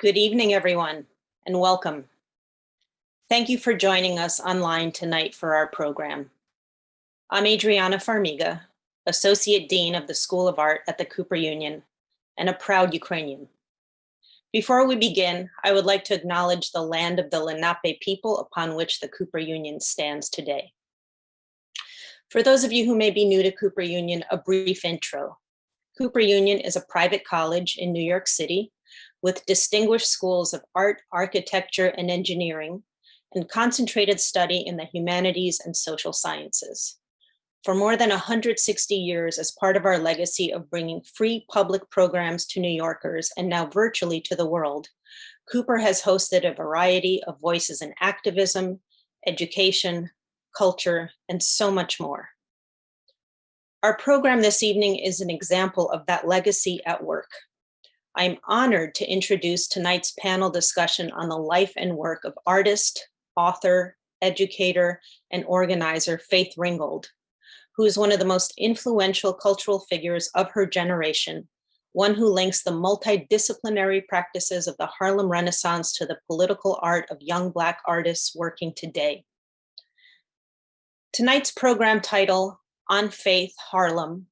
Good evening, everyone, and welcome. Thank you for joining us online tonight for our program. I'm Adriana Farmiga, Associate Dean of the School of Art at the Cooper Union, and a proud Ukrainian. Before we begin, I would like to acknowledge the land of the Lenape people upon which the Cooper Union stands today. For those of you who may be new to Cooper Union, a brief intro. Cooper Union is a private college in New York City with distinguished schools of art, architecture, and engineering, and concentrated study in the humanities and social sciences. For more than 160 years, as part of our legacy of bringing free public programs to New Yorkers and now virtually to the world, Cooper has hosted a variety of voices in activism, education, culture, and so much more. Our program this evening is an example of that legacy at work. I'm honored to introduce tonight's panel discussion on the life and work of artist, author, educator, and organizer Faith Ringgold, who is one of the most influential cultural figures of her generation, one who links the multidisciplinary practices of the Harlem Renaissance to the political art of young Black artists working today. Tonight's program title, On Faith, Harlem,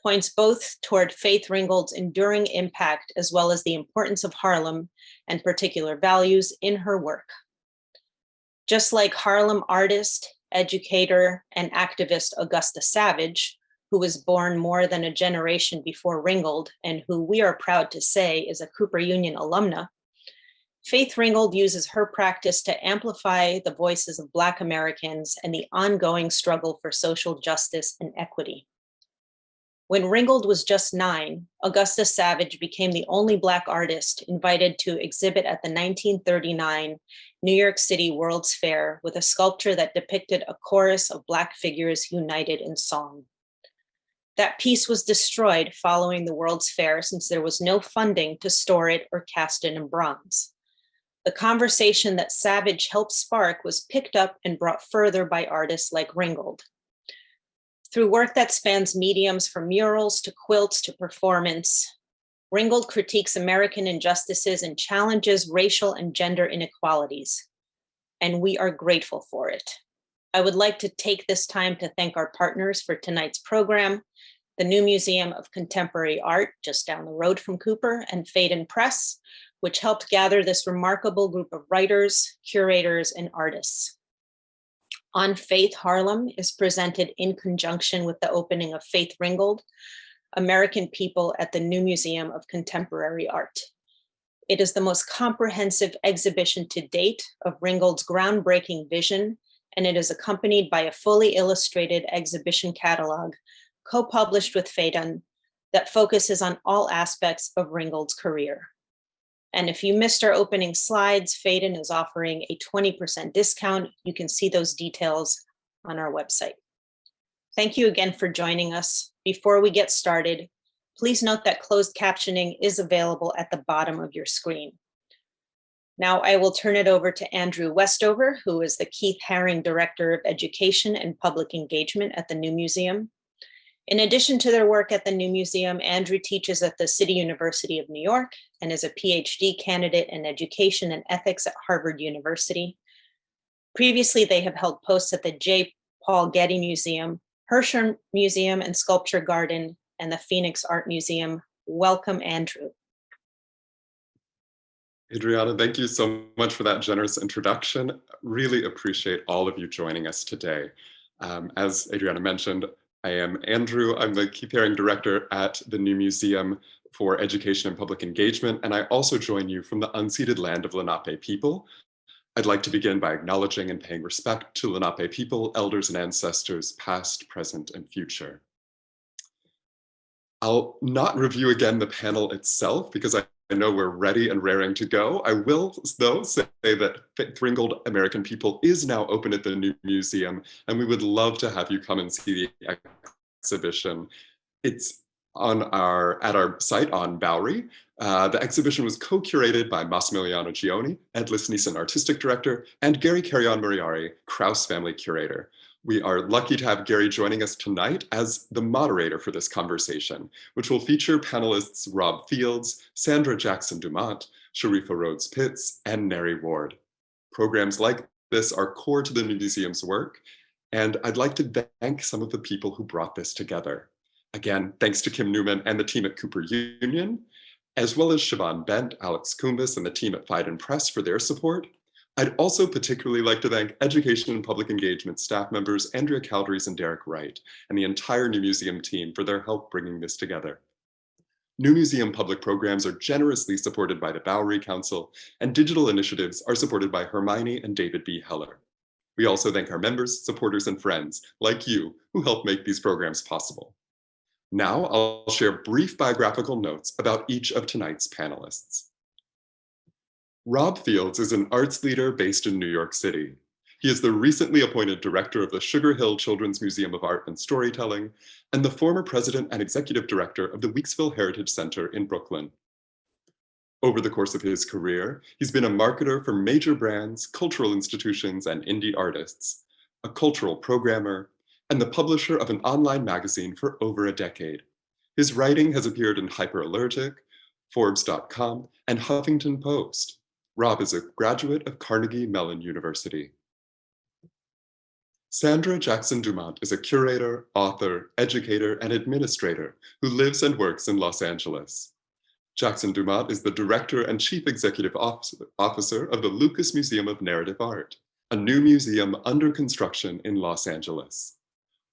points both toward Faith Ringgold's enduring impact as well as the importance of Harlem and particular values in her work. Just like Harlem artist, educator, and activist Augusta Savage, who was born more than a generation before Ringgold and who we are proud to say is a Cooper Union alumna, Faith Ringgold uses her practice to amplify the voices of Black Americans and the ongoing struggle for social justice and equity. When Ringgold was just 9, Augusta Savage became the only Black artist invited to exhibit at the 1939 New York City World's Fair with a sculpture that depicted a chorus of Black figures united in song. That piece was destroyed following the World's Fair since there was no funding to store it or cast it in bronze. The conversation that Savage helped spark was picked up and brought further by artists like Ringgold. Through work that spans mediums from murals to quilts to performance, Ringgold critiques American injustices and challenges racial and gender inequalities, and we are grateful for it. I would like to take this time to thank our partners for tonight's program, the New Museum of Contemporary Art just down the road from Cooper, and Phaidon Press, which helped gather this remarkable group of writers, curators, and artists. On Faith, Harlem is presented in conjunction with the opening of Faith Ringgold, American People at the New Museum of Contemporary Art. It is the most comprehensive exhibition to date of Ringgold's groundbreaking vision, and it is accompanied by a fully illustrated exhibition catalog co-published with Phaidon that focuses on all aspects of Ringgold's career. And if you missed our opening slides, Phaidon is offering a 20% discount. You can see those details on our website. Thank you again for joining us. Before we get started, please note that closed captioning is available at the bottom of your screen. Now I will turn it over to Andrew Westover, who is the Keith Haring Director of Education and Public Engagement at the New Museum. In addition to their work at the New Museum, Andrew teaches at the City University of New York and is a PhD candidate in education and ethics at Harvard University. Previously, they have held posts at the J. Paul Getty Museum, Herscher Museum and Sculpture Garden, and the Phoenix Art Museum. Welcome, Andrew. Adriana, thank you so much for that generous introduction. Really appreciate all of you joining us today. As Adriana mentioned, I am Andrew. I'm the Keith Haring Director at the New Museum for Education and Public Engagement, and I also join you from the unceded land of Lenape people. I'd like to begin by acknowledging and paying respect to Lenape people, elders and ancestors, past, present, and future. I'll not review again the panel itself because I know we're ready and raring to go. I will, though, say that Faith Ringgold American People is now open at the New Museum, and we would love to have you come and see the exhibition. It's at our site on Bowery. The exhibition was co-curated by Massimiliano Gioni, Ed Lisneeson, Artistic Director, and Gary Carrion-Murayari, Kraus Family Curator. We are lucky to have Gary joining us tonight as the moderator for this conversation, which will feature panelists Rob Fields, Sandra Jackson-Dumont, Sharifa Rhodes-Pitts, and Nari Ward. Programs like this are core to the museum's work, and I'd like to thank some of the people who brought this together. Again, thanks to Kim Newman and the team at Cooper Union, as well as Siobhan Bent, Alex Kumbis, and the team at Phaidon Press for their support. I'd also particularly like to thank Education and Public Engagement staff members Andrea Caldries and Derek Wright, and the entire New Museum team for their help bringing this together. New Museum public programs are generously supported by the Bowery Council, and digital initiatives are supported by Hermione and David B. Heller. We also thank our members, supporters, and friends, like you, who help make these programs possible. Now I'll share brief biographical notes about each of tonight's panelists. Rob Fields is an arts leader based in New York City. He is the recently appointed director of the Sugar Hill Children's Museum of Art and Storytelling and the former president and executive director of the Weeksville Heritage Center in Brooklyn. Over the course of his career, he's been a marketer for major brands, cultural institutions, and indie artists, a cultural programmer, and the publisher of an online magazine for over a decade. His writing has appeared in Hyperallergic, Forbes.com, and Huffington Post. Rob is a graduate of Carnegie Mellon University. Sandra Jackson-Dumont is a curator, author, educator, and administrator who lives and works in Los Angeles. Jackson-Dumont is the director and chief executive officer of the Lucas Museum of Narrative Art, a new museum under construction in Los Angeles.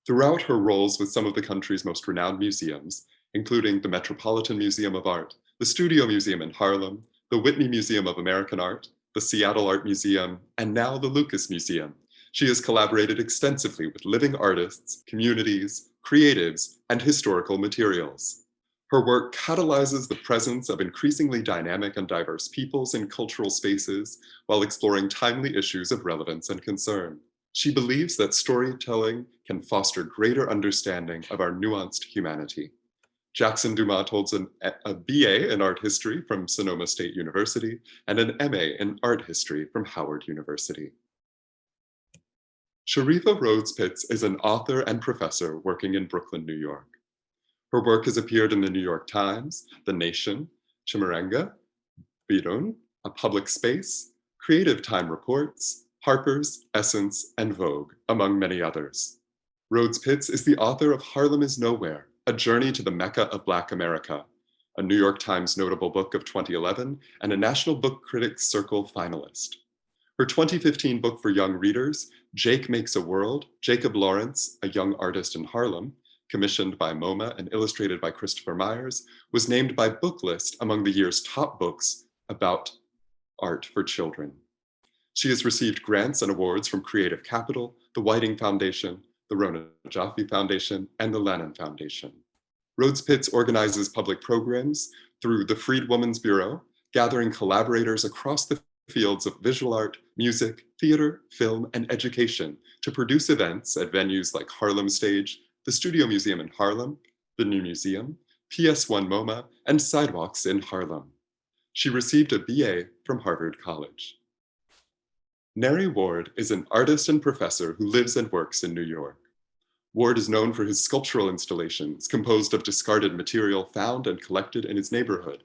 Throughout her roles with some of the country's most renowned museums, including the Metropolitan Museum of Art, the Studio Museum in Harlem, the Whitney Museum of American Art, the Seattle Art Museum, and now the Lucas Museum, she has collaborated extensively with living artists, communities, creatives, and historical materials. Her work catalyzes the presence of increasingly dynamic and diverse peoples in cultural spaces while exploring timely issues of relevance and concern. She believes that storytelling can foster greater understanding of our nuanced humanity. Jackson-Dumont holds a BA in art history from Sonoma State University and an MA in art history from Howard University. Sharifa Rhodes-Pitts is an author and professor working in Brooklyn, New York. Her work has appeared in the New York Times, The Nation, Chimurenga, Birun, A Public Space, Creative Time Reports, Harper's, Essence, and Vogue, among many others. Rhodes-Pitts is the author of Harlem is Nowhere, A Journey to the Mecca of Black America, a New York Times notable book of 2011 and a National Book Critics Circle finalist. Her 2015 book for young readers, Jake Makes a World, Jacob Lawrence, a Young Artist in Harlem, commissioned by MoMA and illustrated by Christopher Myers, was named by Booklist among the year's top books about art for children. She has received grants and awards from Creative Capital, the Whiting Foundation, the Rona Jaffe Foundation, and the Lannan Foundation. Rhodes-Pitts organizes public programs through the Freed Women's Bureau, gathering collaborators across the fields of visual art, music, theater, film, and education to produce events at venues like Harlem Stage, the Studio Museum in Harlem, the New Museum, PS1 MoMA, and Sidewalks in Harlem. She received a BA from Harvard College. Nari Ward is an artist and professor who lives and works in New York. Ward is known for his sculptural installations composed of discarded material found and collected in his neighborhood.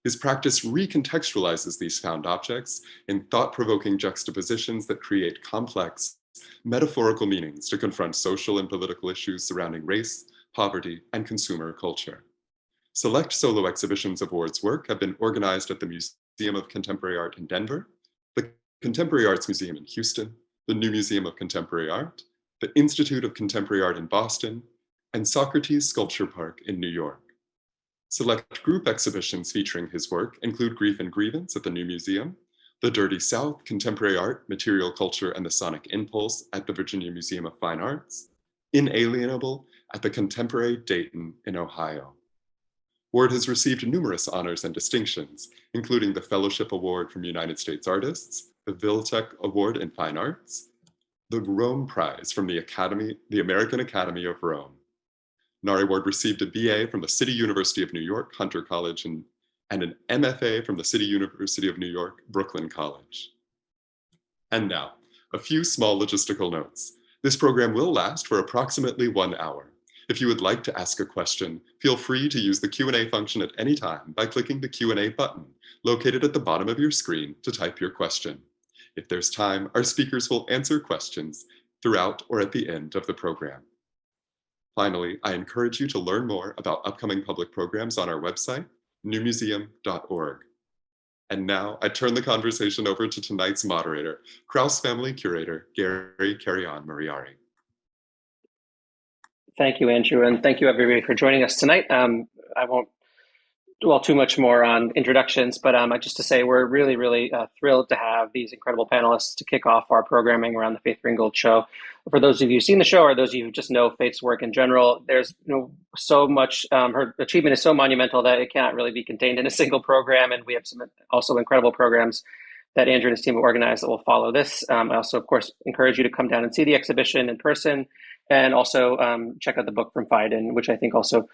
His practice recontextualizes these found objects in thought-provoking juxtapositions that create complex, metaphorical meanings to confront social and political issues surrounding race, poverty, and consumer culture. Select solo exhibitions of Ward's work have been organized at the Museum of Contemporary Art in Denver, the Contemporary Arts Museum in Houston, the New Museum of Contemporary Art, the Institute of Contemporary Art in Boston, and Socrates Sculpture Park in New York. Select group exhibitions featuring his work include Grief and Grievance at the New Museum, The Dirty South, Contemporary Art, Material Culture, and the Sonic Impulse at the Virginia Museum of Fine Arts, Inalienable at the Contemporary Dayton in Ohio. Ward has received numerous honors and distinctions, including the Fellowship Award from United States Artists, the Viltech Award in Fine Arts, the Rome Prize from the American Academy of Rome. Nari Ward received a BA from the City University of New York, Hunter College, and an MFA from the City University of New York, Brooklyn College. And now, a few small logistical notes. This program will last for approximately 1 hour. If you would like to ask a question, feel free to use the Q&A function at any time by clicking the Q&A button located at the bottom of your screen to type your question. If there's time, our speakers will answer questions throughout or at the end of the program. Finally, I encourage you to learn more about upcoming public programs on our website, newmuseum.org. And now I turn the conversation over to tonight's moderator, Kraus Family Curator, Gary Carrion-Murayari. Thank you, Andrew, and thank you everybody for joining us tonight. I won't dwell too much more on introductions, but just to say we're really thrilled to have these incredible panelists to kick off our programming around the Faith Ringgold show. For those of you who've seen the show or those of you who just know Faith's work in general, there's so much, her achievement is so monumental that it cannot really be contained in a single program, and we have some also incredible programs that Andrew and his team have organized that will follow this. I also, of course, encourage you to come down and see the exhibition in person, and also check out the book from Phaidon, which I think also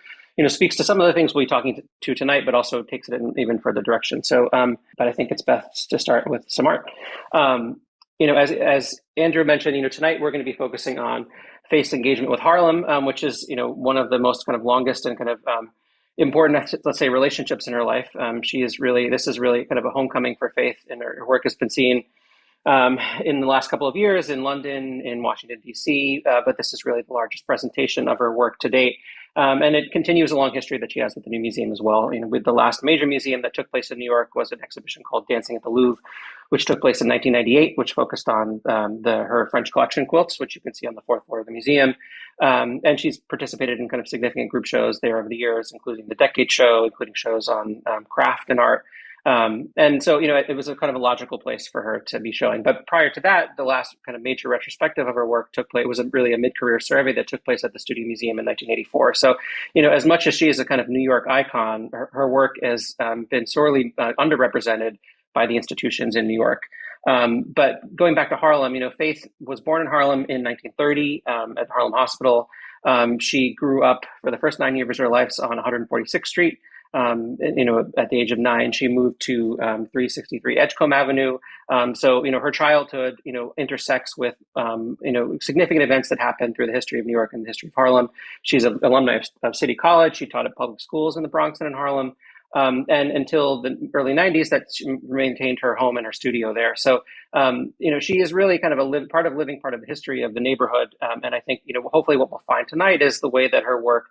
speaks to some of the things we'll be talking to tonight, but also takes it in even further direction. So, but I think it's best to start with some art. As Andrew mentioned, tonight we're going to be focusing on Faith's engagement with Harlem, which is, one of the most kind of longest and kind of important, let's say, relationships in her life. This is really kind of a homecoming for Faith, and her work has been seen in the last couple of years in London, in Washington, D.C., but this is really the largest presentation of her work to date. And it continues a long history that she has with the New Museum as well. With the last major museum that took place in New York was an exhibition called Dancing at the Louvre, which took place in 1998, which focused on her French collection quilts, which you can see on the fourth floor of the museum. And she's participated in kind of significant group shows there over the years, including the Decade Show, including shows on craft and art. And so, it was a kind of a logical place for her to be showing. But prior to that, the last kind of major retrospective of her work took place, was really a mid-career survey that took place at the Studio Museum in 1984. So, as much as she is a kind of New York icon, her work has been sorely underrepresented by the institutions in New York. But going back to Harlem, Faith was born in Harlem in 1930 at Harlem Hospital. She grew up for the first 9 years of her life on 146th Street. At the age of 9, she moved to 363 Edgecombe Avenue. So, her childhood, intersects with, significant events that happened through the history of New York and the history of Harlem. She's an alumni of City College. She taught at public schools in the Bronx and in Harlem. And until the early 90s, that she maintained her home and her studio there. So, she is really kind of living part of the history of the neighborhood. And I think, hopefully what we'll find tonight is the way that her work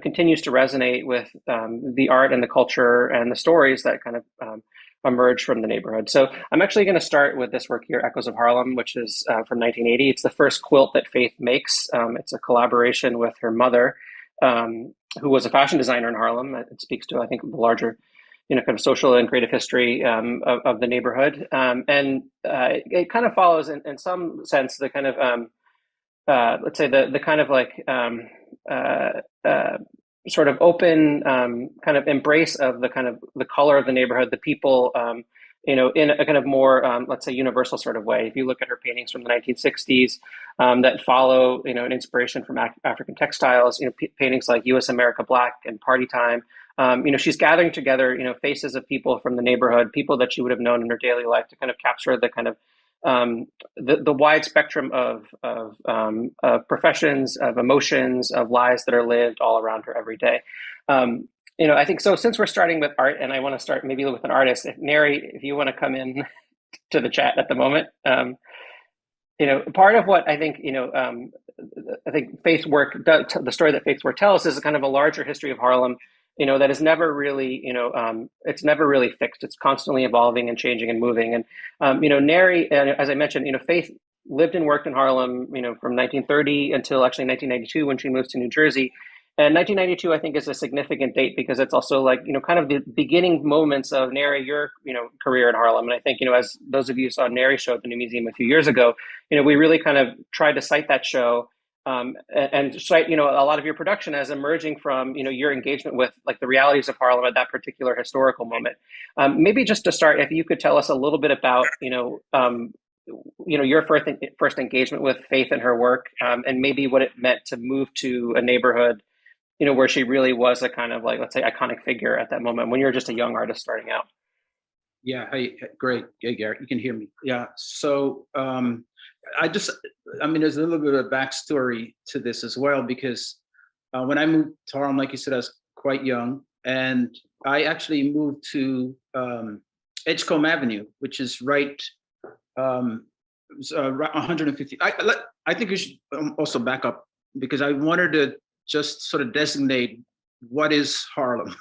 continues to resonate with the art and the culture and the stories that kind of emerge from the neighborhood. So I'm actually going to start with this work here, Echoes of Harlem, which is from 1980. It's the first quilt that Faith makes. It's a collaboration with her mother, who was a fashion designer in Harlem. It speaks to, I think, the larger, kind of social and creative history of the neighborhood. And it kind of follows, in some sense, the kind of let's say the kind of like sort of open kind of embrace of the kind of the color of the neighborhood, the people, in a kind of more, let's say, universal sort of way. If you look at her paintings from the 1960s that follow, an inspiration from African textiles, paintings like U.S. America Black and Party Time, she's gathering together, faces of people from the neighborhood, people that she would have known in her daily life, to kind of capture the kind of the wide spectrum of professions, of emotions, of lives that are lived all around her every day. I think so. Since we're starting with art, and I want to start maybe with an artist, Nari, if you want to come in to the chat at the moment. Part of what I think I think Faith's work, the story that Faith's work tells, is a kind of a larger history of Harlem. That is never really, it's never really fixed. It's constantly evolving and changing and moving. And, Nari, as I mentioned, Faith lived and worked in Harlem, from 1930 until actually 1992 when she moved to New Jersey. And 1992, I think, is a significant date because it's also like, kind of the beginning moments of Nari, your, career in Harlem. And I think, as those of you who saw Nari's show at the New Museum a few years ago, we really kind of tried to cite that show and cite, a lot of your production as emerging from, your engagement with like the realities of Harlem at that particular historical moment. Maybe just to start, if you could tell us a little bit about, your first engagement with Faith and her work, and maybe what it meant to move to a neighborhood, where she really was a kind of like, let's say, iconic figure at that moment when you were just a young artist starting out. Yeah. Hey, great. Hey, Gary, you can hear me. Yeah. So, there's a little bit of backstory to this as well, because When I moved to Harlem, like you said, I was quite young, and I actually moved to Edgecombe Avenue, which is right 150. I think we should also back up, because I wanted to just sort of designate what is Harlem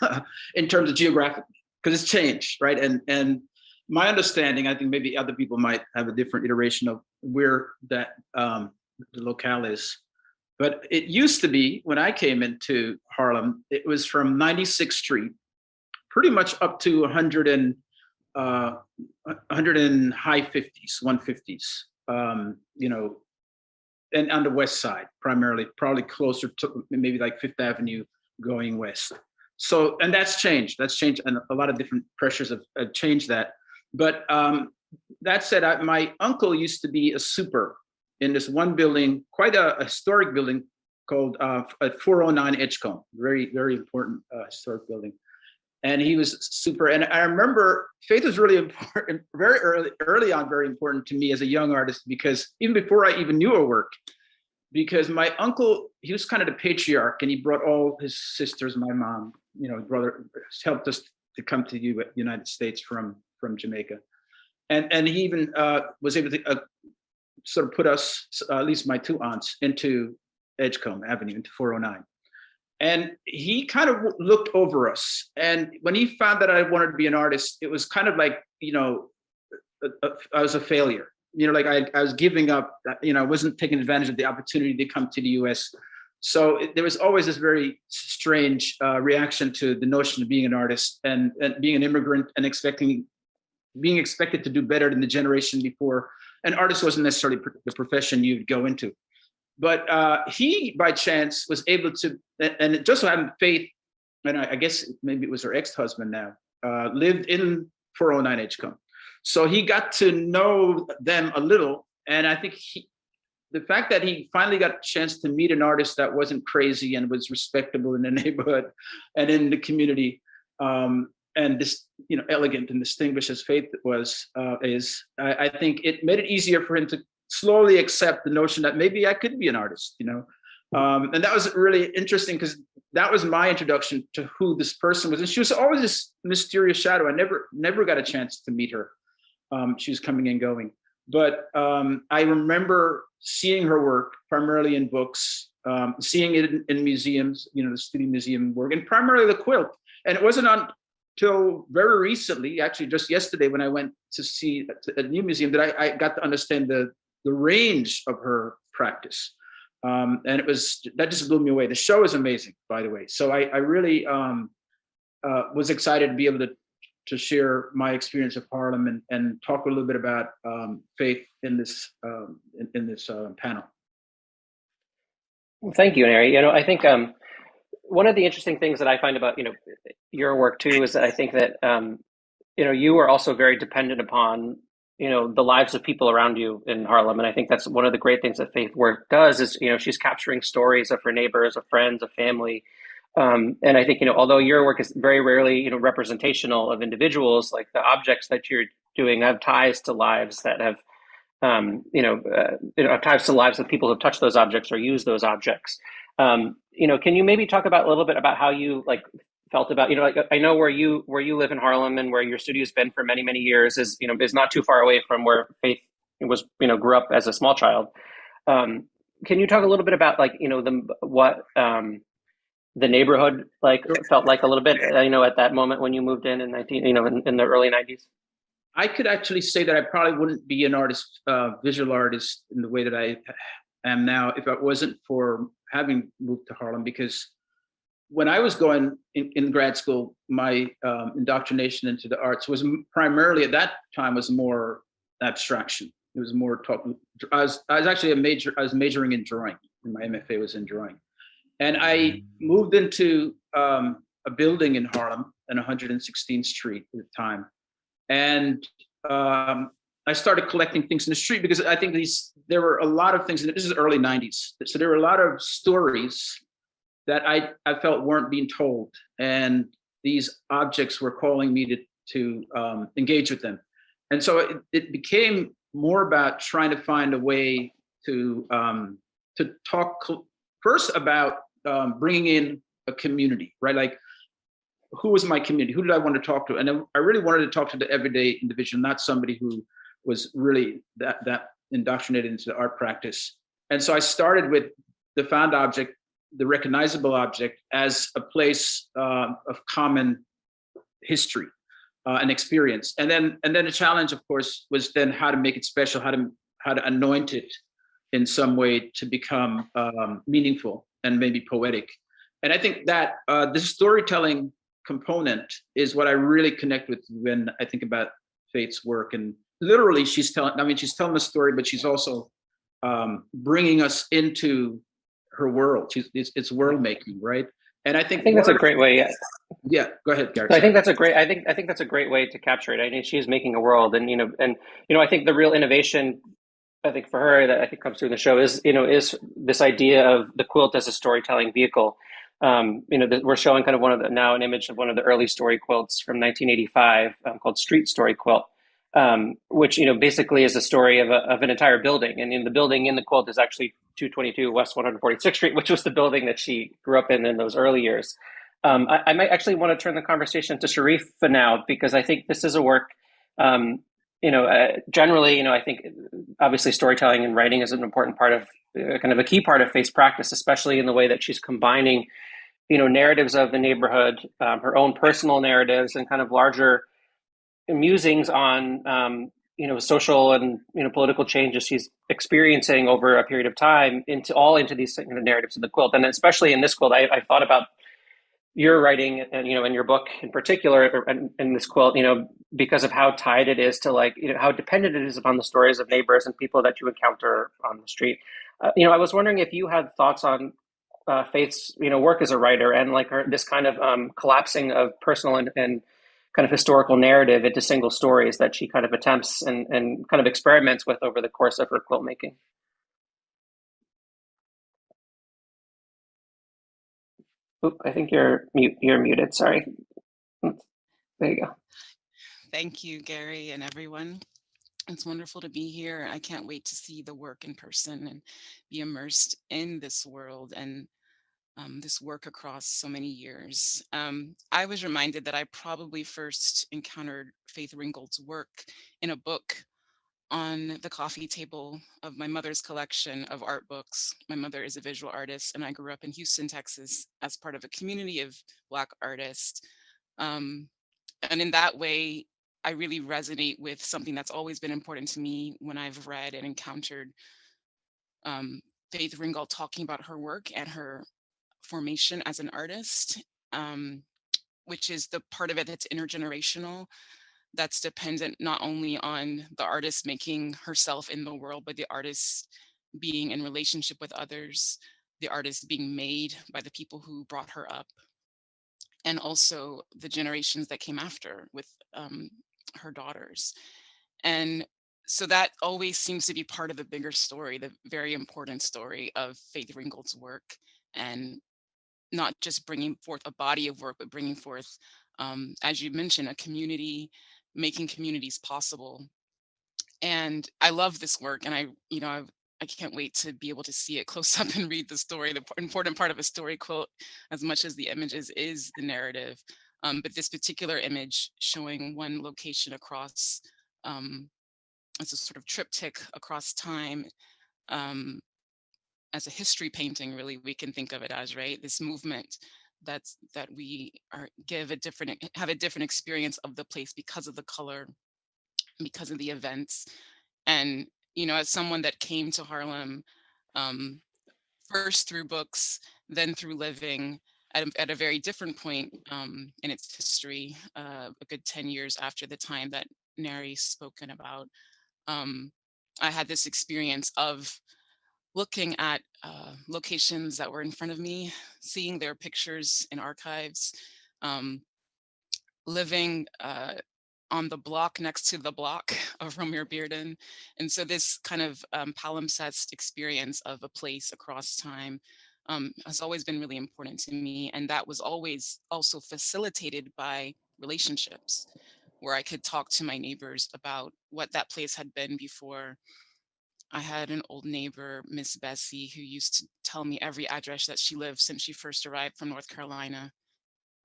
in terms of geographic, because it's changed, right? And my understanding, I think maybe other people might have a different iteration of where that the locale is. But it used to be, when I came into Harlem, it was from 96th Street, pretty much up to 100 and high 50s, 150s, you know, and on the west side, primarily, probably closer to maybe like Fifth Avenue going west. So, and that's changed, and a lot of different pressures have changed that. But that said, my uncle used to be a super in this one building, quite a historic building called 409 Edgecombe, very, very important historic building. And he was super. And I remember faith was really important, very early on, very important to me as a young artist, because even before I even knew her work, because my uncle, he was kind of the patriarch, and he brought all his sisters, my mom, you know, brother, helped us to come to the United States from Jamaica. And he even was able to sort of put us, at least my two aunts, into Edgecombe Avenue, into 409. And he kind of looked over us. And when he found that I wanted to be an artist, it was kind of like, you know, I was a failure. You know, like I was giving up, you know, I wasn't taking advantage of the opportunity to come to the US. So there was always this very strange reaction to the notion of being an artist and being an immigrant and being expected to do better than the generation before. An artist wasn't necessarily the profession you'd go into. But he, by chance, was able to, and it just so happened, Faith, and I guess maybe it was her ex-husband now, lived in 409 Edgecombe. So he got to know them a little. And I think the fact that he finally got a chance to meet an artist that wasn't crazy and was respectable in the neighborhood and in the community, and this, you know, elegant and distinguished as Faith was, I think it made it easier for him to slowly accept the notion that maybe I could be an artist, you know. And that was really interesting, because that was my introduction to who this person was. And she was always this mysterious shadow. I never got a chance to meet her. She was coming and going. But I remember seeing her work primarily in books, seeing it in museums, you know, the Studio Museum work, and primarily the quilt. And it wasn't until very recently, actually just yesterday, when I went to see a new museum, that I got to understand the range of her practice. And that just blew me away. The show is amazing, by the way. So I really was excited to be able to share my experience of Harlem and talk a little bit about faith in this panel. Well, thank you, Nari. You know, I think one of the interesting things that I find about, you know, your work too, is that I think that, you know, you are also very dependent upon, you know, the lives of people around you in Harlem. And I think that's one of the great things that Faith work does is, you know, she's capturing stories of her neighbors, of friends, of family. And I think, you know, although your work is very rarely, you know, representational of individuals, like the objects that you're doing have ties to lives that have, have ties to lives of people who have touched those objects or used those objects. You know, can you maybe talk about a little bit about how you felt about, you know, like I know where you live in Harlem and where your studio's been for many, many years is not too far away from where Faith was, you know, grew up as a small child. Can you talk a little bit about the neighborhood felt like a little bit, you know, at that moment when you moved in in the early 90s? I could actually say that I probably wouldn't be an artist, visual artist in the way that I am now if it wasn't for having moved to Harlem, because when I was going in grad school, my indoctrination into the arts was primarily at that time was more abstraction. It was more talk. I was actually majoring in drawing, and my MFA was in drawing. And I moved into a building in Harlem on 116th Street at the time. And I started collecting things in the street because I think there were a lot of things, and this is early 90s. So there were a lot of stories that I felt weren't being told. And these objects were calling me to engage with them. And so it became more about trying to find a way to talk first about bringing in a community, right? Like, who was my community? Who did I want to talk to? And I really wanted to talk to the everyday individual, not somebody who was really that indoctrinated into the art practice. And so I started with the found object, the recognizable object, as a place of common history and experience. And then the challenge, of course, was then how to make it special, how to anoint it in some way to become meaningful and maybe poetic. And I think that the storytelling component is what I really connect with when I think about Faith's work. And literally, she's telling the story, but she's also bringing us into her world. It's world making, right? And I think that's a great way. Yeah, go ahead, Gary. I think that's a great. I think that's a great way to capture it. I mean, she's making a world, and I think the real innovation, I think for her, that I think comes through in the show is this idea of the quilt as a storytelling vehicle. We're showing kind of an image of one of the early story quilts from 1985 called Street Story Quilt, which basically is a story of an entire building, and the building in the quilt is actually 222 West 146th Street, which was the building that she grew up in those early years. I might actually want to turn the conversation to Sharifa now, because I think this is a work. Generally, I think obviously storytelling and writing is an important part of kind of a key part of Faith's practice, especially in the way that she's combining, narratives of the neighborhood, her own personal narratives, and kind of larger musings on, social and, political changes she's experiencing over a period of time into these narratives in the quilt. And especially in this quilt, I thought about your writing and, in your book in particular, and in this quilt, because of how tied it is to how dependent it is upon the stories of neighbors and people that you encounter on the street. I was wondering if you had thoughts on Faith's, work as a writer, and this kind of collapsing of personal and kind of historical narrative into single stories that she kind of attempts and kind of experiments with over the course of her quilt making. Oop, I think you're muted. Sorry. There you go. Thank you, Gary, and everyone. It's wonderful to be here. I can't wait to see the work in person and be immersed in this world and this work across so many years. I was reminded that I probably first encountered Faith Ringgold's work in a book on the coffee table of my mother's collection of art books. My mother is a visual artist, and I grew up in Houston, Texas, as part of a community of Black artists. And in that way, I really resonate with something that's always been important to me when I've read and encountered Faith Ringgold talking about her work and her formation as an artist, which is the part of it that's intergenerational, that's dependent not only on the artist making herself in the world, but the artist being in relationship with others, the artist being made by the people who brought her up, and also the generations that came after with her daughters. And so that always seems to be part of the bigger story, the very important story of Faith Ringgold's work, and not just bringing forth a body of work, but bringing forth, as you mentioned, a community, making communities possible. And I love this work, and I can't wait to be able to see it close up and read the story. The important part of a story quilt, as much as the images, is the narrative. But this particular image showing one location across, as a sort of triptych across time, as a history painting, really, we can think of it as, right? This movement that we have a different experience of the place because of the color, because of the events. And, as someone that came to Harlem first through books, then through living at a very different point in its history, a good 10 years after the time that Nari's spoken about, I had this experience of looking at locations that were in front of me, seeing their pictures in archives, living on the block next to the block of Romare Bearden. And so this kind of palimpsest experience of a place across time has always been really important to me. And that was always also facilitated by relationships, where I could talk to my neighbors about what that place had been before I had an old neighbor, Miss Bessie, who used to tell me every address that she lived since she first arrived from North Carolina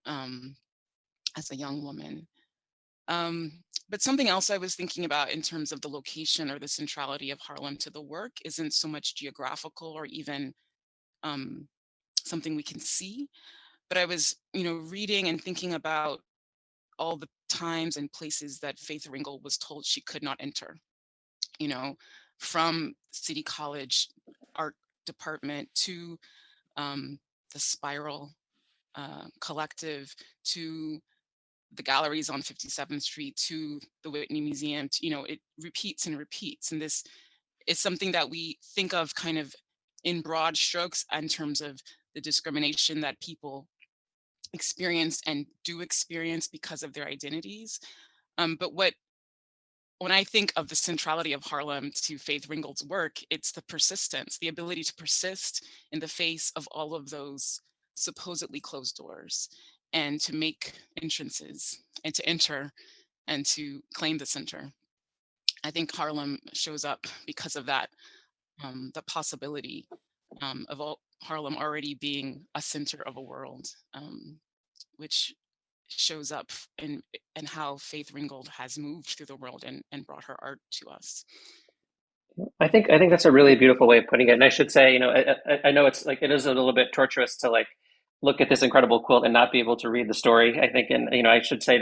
as a young woman. But something else I was thinking about in terms of the location or the centrality of Harlem to the work isn't so much geographical or even something we can see, but I was, reading and thinking about all the times and places that Faith Ringgold was told she could not enter, from City College art department to the Spiral Collective to the galleries on 57th Street to the Whitney Museum, it repeats and repeats. And this is something that we think of kind of in broad strokes in terms of the discrimination that people experience and do experience because of their identities. But when I think of the centrality of Harlem to Faith Ringgold's work, it's the persistence, the ability to persist in the face of all of those supposedly closed doors, and to make entrances and to enter and to claim the center. I think Harlem shows up because of that, the possibility of Harlem already being a center of a world, which shows up in how Faith Ringgold has moved through the world and brought her art to us. I think that's a really beautiful way of putting it. And I should say, I know it's like, it is a little bit torturous to like look at this incredible quilt and not be able to read the story, I think. And, I should say,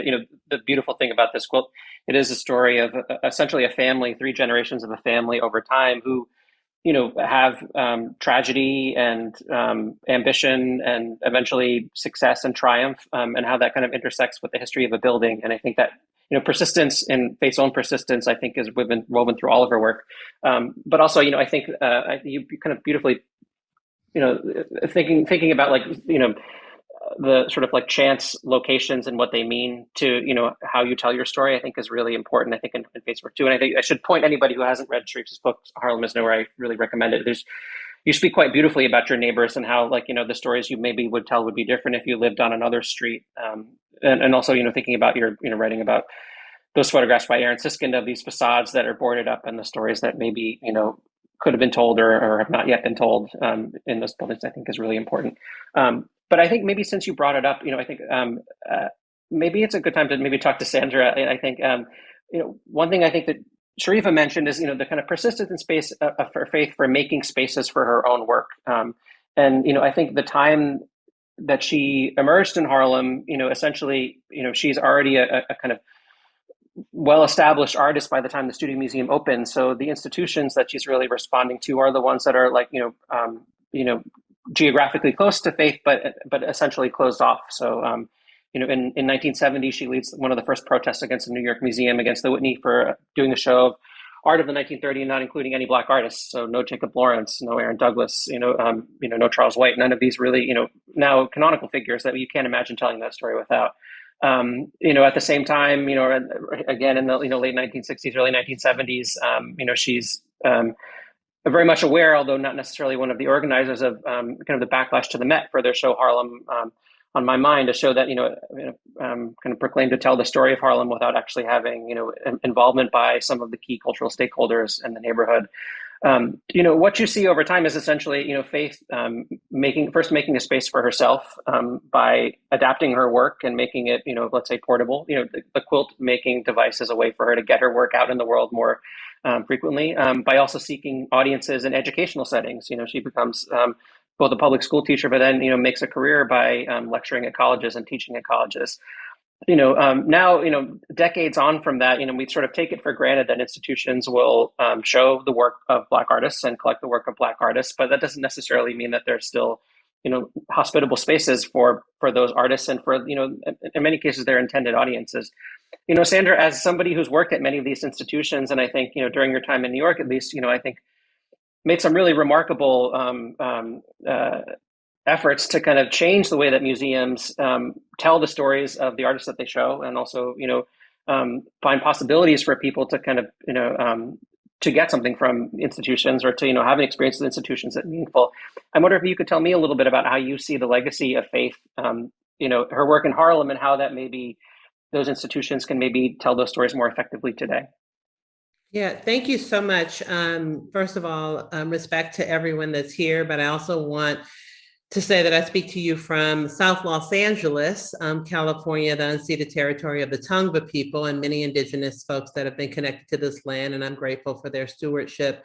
the beautiful thing about this quilt, it is a story of essentially a family, 3 generations of a family over time who, have tragedy and ambition and eventually success and triumph, and how that kind of intersects with the history of a building. And I think that, persistence and Faith's own persistence, I think, is woven through all of her work. But also, I think you kind of beautifully, thinking about like, the sort of like chance locations and what they mean to, how you tell your story, I think is really important, I think, in Faith's work too. And I think I should point anybody who hasn't read Sharifa's book, Harlem is Nowhere, I really recommend it. You speak quite beautifully about your neighbors and how, like, the stories you maybe would tell would be different if you lived on another street. And also, thinking about your, writing about those photographs by Aaron Siskind of these facades that are boarded up and the stories that maybe, could have been told or have not yet been told in those buildings, I think is really important. But I think maybe since you brought it up, I think maybe it's a good time to maybe talk to Sandra. I think, one thing I think that Sharifa mentioned is, the kind of persistence in space for Faith for making spaces for her own work. And, I think the time that she emerged in Harlem, essentially, she's already a kind of well-established artist by the time the Studio Museum opens. So the institutions that she's really responding to are the ones that are like, geographically close to Faith, but essentially closed off. So, in 1970, she leads one of the first protests against the New York Museum, against the Whitney, for doing a show of art of the 1930s, not including any Black artists. So no Jacob Lawrence, no Aaron Douglas, no Charles White, none of these really, now canonical figures that you can't imagine telling that story without. At the same time, again, in the late 1960s, early 1970s, she's very much aware, although not necessarily one of the organizers, of kind of the backlash to the Met for their show Harlem on My Mind, a show that kind of proclaimed to tell the story of Harlem without actually having involvement by some of the key cultural stakeholders in the neighborhood. What you see over time is essentially, Faith making a space for herself by adapting her work and making it, let's say, portable. The quilt making device is a way for her to get her work out in the world more frequently, by also seeking audiences in educational settings. She becomes both a public school teacher, but then, makes a career by lecturing at colleges and teaching at colleges. Now, decades on from that, we sort of take it for granted that institutions will show the work of Black artists and collect the work of Black artists, but that doesn't necessarily mean that there's still, hospitable spaces for those artists and for, in many cases, their intended audiences. Sandra, as somebody who's worked at many of these institutions, and I think, during your time in New York, at least, I think made some really remarkable efforts to kind of change the way that museums tell the stories of the artists that they show, and also, find possibilities for people to kind of, to get something from institutions, or to, have an experience with institutions that's meaningful. I wonder if you could tell me a little bit about how you see the legacy of Faith, her work in Harlem, and how that maybe those institutions can maybe tell those stories more effectively today. Yeah, thank you so much. First of all, respect to everyone that's here, but I also want to say that I speak to you from South Los Angeles, California, the unceded territory of the Tongva people and many indigenous folks that have been connected to this land. And I'm grateful for their stewardship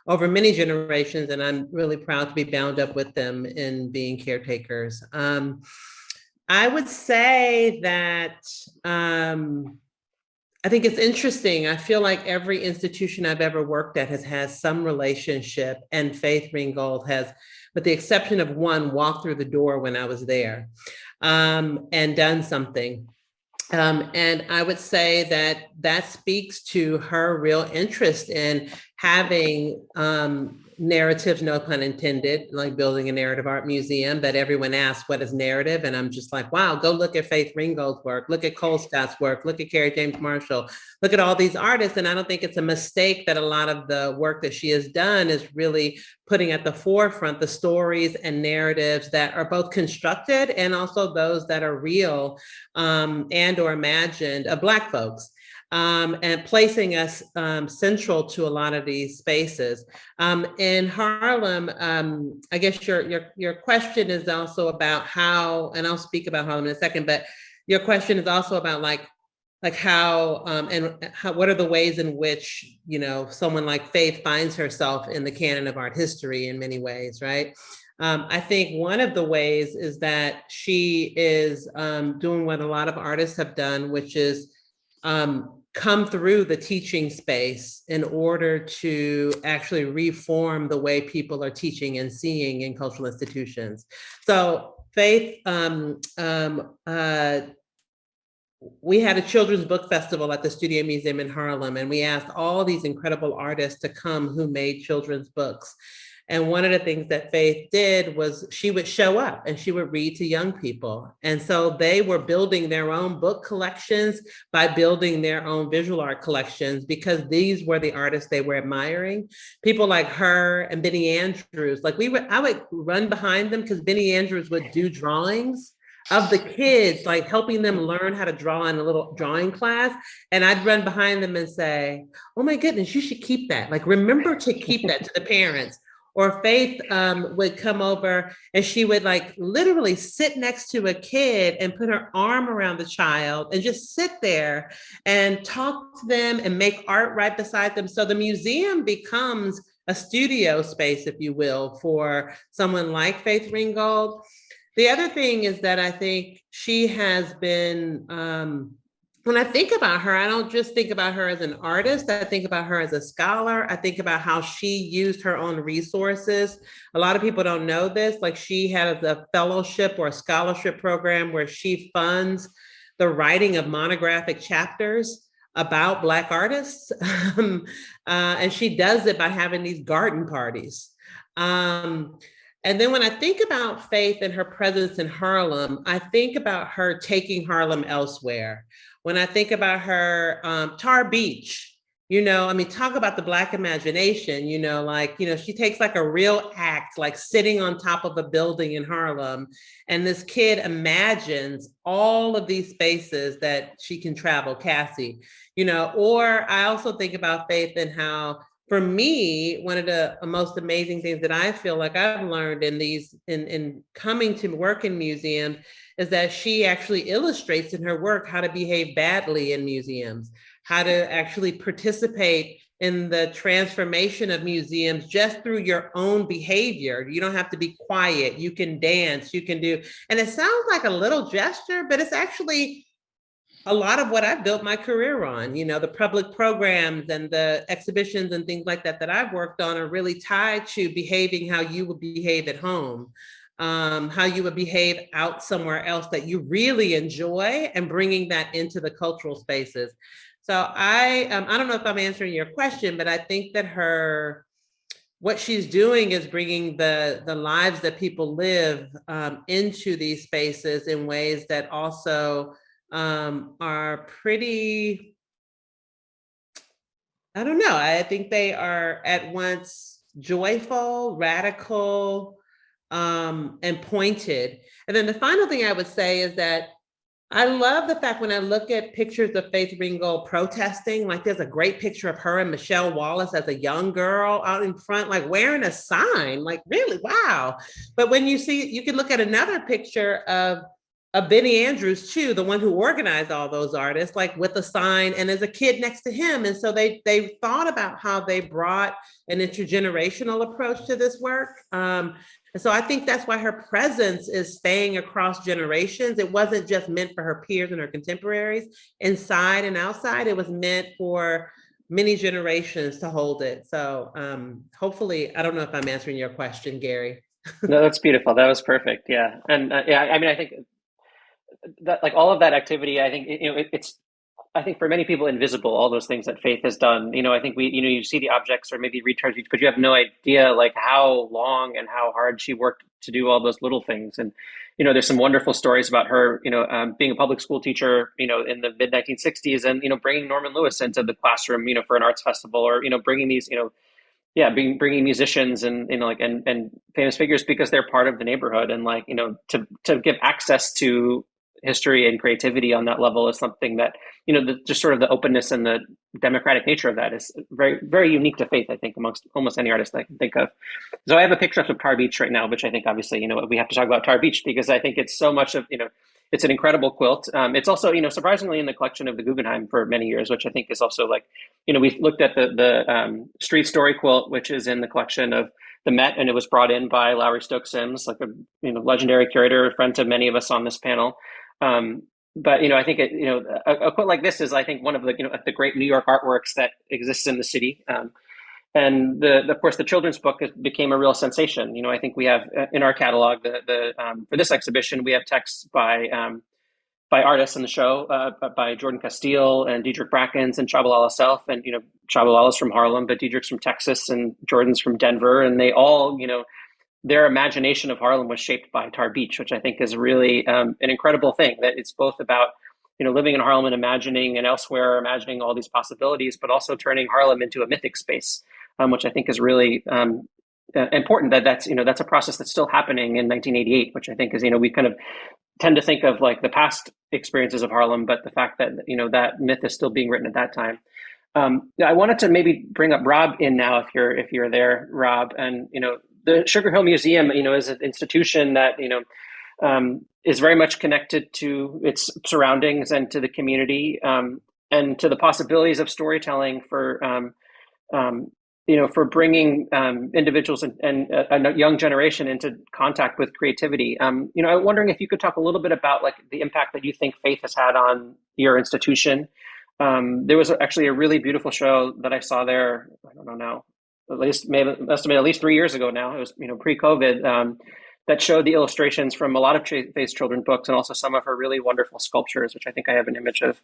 over many generations. And I'm really proud to be bound up with them in being caretakers. I would say that I think it's interesting. I feel like every institution I've ever worked at has had some relationship, and Faith Ringgold has, with the exception of one, walked through the door when I was there and done something. And I would say that that speaks to her real interest in having narratives, no pun intended, like building a narrative art museum that everyone asks, what is narrative? And I'm just like, wow, go look at Faith Ringgold's work, look at Cole Scott's work, look at Carrie James Marshall, look at all these artists. And I don't think it's a mistake that a lot of the work that she has done is really putting at the forefront the stories and narratives that are both constructed and also those that are real and or imagined of Black folks. And placing us central to a lot of these spaces. In Harlem, I guess your question is also about how, and I'll speak about Harlem in a second, but your question is also about like how, and how, what are the ways in which, you know, someone like Faith finds herself in the canon of art history in many ways, right? I think one of the ways is that she is doing what a lot of artists have done, which is come through the teaching space in order to actually reform the way people are teaching and seeing in cultural institutions. So Faith, we had a children's book festival at the Studio Museum in Harlem, and we asked all these incredible artists to come who made children's books. And one of the things that Faith did was she would show up and she would read to young people. And so they were building their own book collections by building their own visual art collections because these were the artists they were admiring. People like her and Benny Andrews, like I would run behind them because Benny Andrews would do drawings of the kids, like helping them learn how to draw in a little drawing class. And I'd run behind them and say, oh my goodness, you should keep that. Like, remember to keep that to the parents. Or Faith would come over and she would like literally sit next to a kid and put her arm around the child and just sit there and talk to them and make art right beside them. So the museum becomes a studio space, if you will, for someone like Faith Ringgold. The other thing is that I think she has been, when I think about her, I don't just think about her as an artist. I think about her as a scholar. I think about how she used her own resources. A lot of people don't know this. Like, she has a fellowship or a scholarship program where she funds the writing of monographic chapters about Black artists. And she does it by having these garden parties. And then when I think about Faith and her presence in Harlem, I think about her taking Harlem elsewhere. When I think about her, Tar Beach, you know, I mean, talk about the Black imagination, you know, like, you know, she takes like a real act, like sitting on top of a building in Harlem. And this kid imagines all of these spaces that she can travel, Cassie, you know. Or I also think about Faith and how, for me, one of the most amazing things that I feel like I've learned in coming to work in museums is that she actually illustrates in her work how to behave badly in museums, how to actually participate in the transformation of museums just through your own behavior. You don't have to be quiet, you can dance, you can do, and it sounds like a little gesture, but it's actually a lot of what I've built my career on. You know, the public programs and the exhibitions and things like that that I've worked on are really tied to behaving how you would behave at home, how you would behave out somewhere else that you really enjoy, and bringing that into the cultural spaces. So I don't know if I'm answering your question, but I think that what she's doing is bringing the lives that people live into these spaces in ways that also are pretty, I don't know, I think they are at once joyful, radical, and pointed. And then the final thing I would say is that I love the fact when I look at pictures of Faith Ringgold protesting, like there's a great picture of her and Michelle Wallace as a young girl out in front, like wearing a sign, like really, wow. But when you see, you can look at another picture of Benny Andrews too, the one who organized all those artists, like with a sign, and there's a kid next to him. And so they thought about how they brought an intergenerational approach to this work. And so I think that's why her presence is staying across generations. It wasn't just meant for her peers and her contemporaries inside and outside. It was meant for many generations to hold it. So hopefully, I don't know if I'm answering your question, Gary. No, that's beautiful. That was perfect. Yeah. And yeah, I mean, I think that like all of that activity, I think, it's, I think for many people invisible, all those things that Faith has done. I think you see the objects or maybe read Tarbiche, but you have no idea like how long and how hard she worked to do all those little things. And, there's some wonderful stories about her, being a public school teacher, in the mid 1960s and, bringing Norman Lewis into the classroom, for an arts festival or, bringing these, bringing musicians and, and famous figures because they're part of the neighborhood. And like, to give access to history and creativity on that level is something that, just sort of the openness and the democratic nature of that is very, very unique to Faith, I think, amongst almost any artist I can think of. So I have a picture of Tarbiche right now, which I think obviously, we have to talk about Tarbiche because I think it's so much of, it's an incredible quilt. It's also, surprisingly in the collection of the Guggenheim for many years, which I think is also like, we looked at the Street Story quilt, which is in the collection of the Met, and it was brought in by Lowry Stokes Sims, like a legendary curator, a friend to many of us on this panel. But I think a quilt like this is, I think, one of the great New York artworks that exists in the city. And of course, the children's book became a real sensation. I think we have in our catalog for this exhibition, we have texts by artists in the show, by Jordan Castile and Diedrich Brackens and Chabalala Self, and Chabalala's from Harlem, but Diedrich's from Texas and Jordan's from Denver, and they all their imagination of Harlem was shaped by Tarbiche, which I think is really an incredible thing, that it's both about, living in Harlem and imagining and elsewhere, imagining all these possibilities, but also turning Harlem into a mythic space, which I think is really important. That's a process that's still happening in 1988, which I think is, we kind of tend to think of like the past experiences of Harlem, but the fact that, that myth is still being written at that time. I wanted to maybe bring up Rob in now, if you're there, Rob, and, the Sugar Hill Museum, is an institution that, is very much connected to its surroundings and to the community, and to the possibilities of storytelling for bringing individuals and a young generation into contact with creativity. I'm wondering if you could talk a little bit about like the impact that you think Faith has had on your institution. There was actually a really beautiful show that I saw there, I don't know now, at least maybe estimate at least 3 years ago now. It was, pre-COVID, that showed the illustrations from a lot of Faith's children's books and also some of her really wonderful sculptures, which I think I have an image of,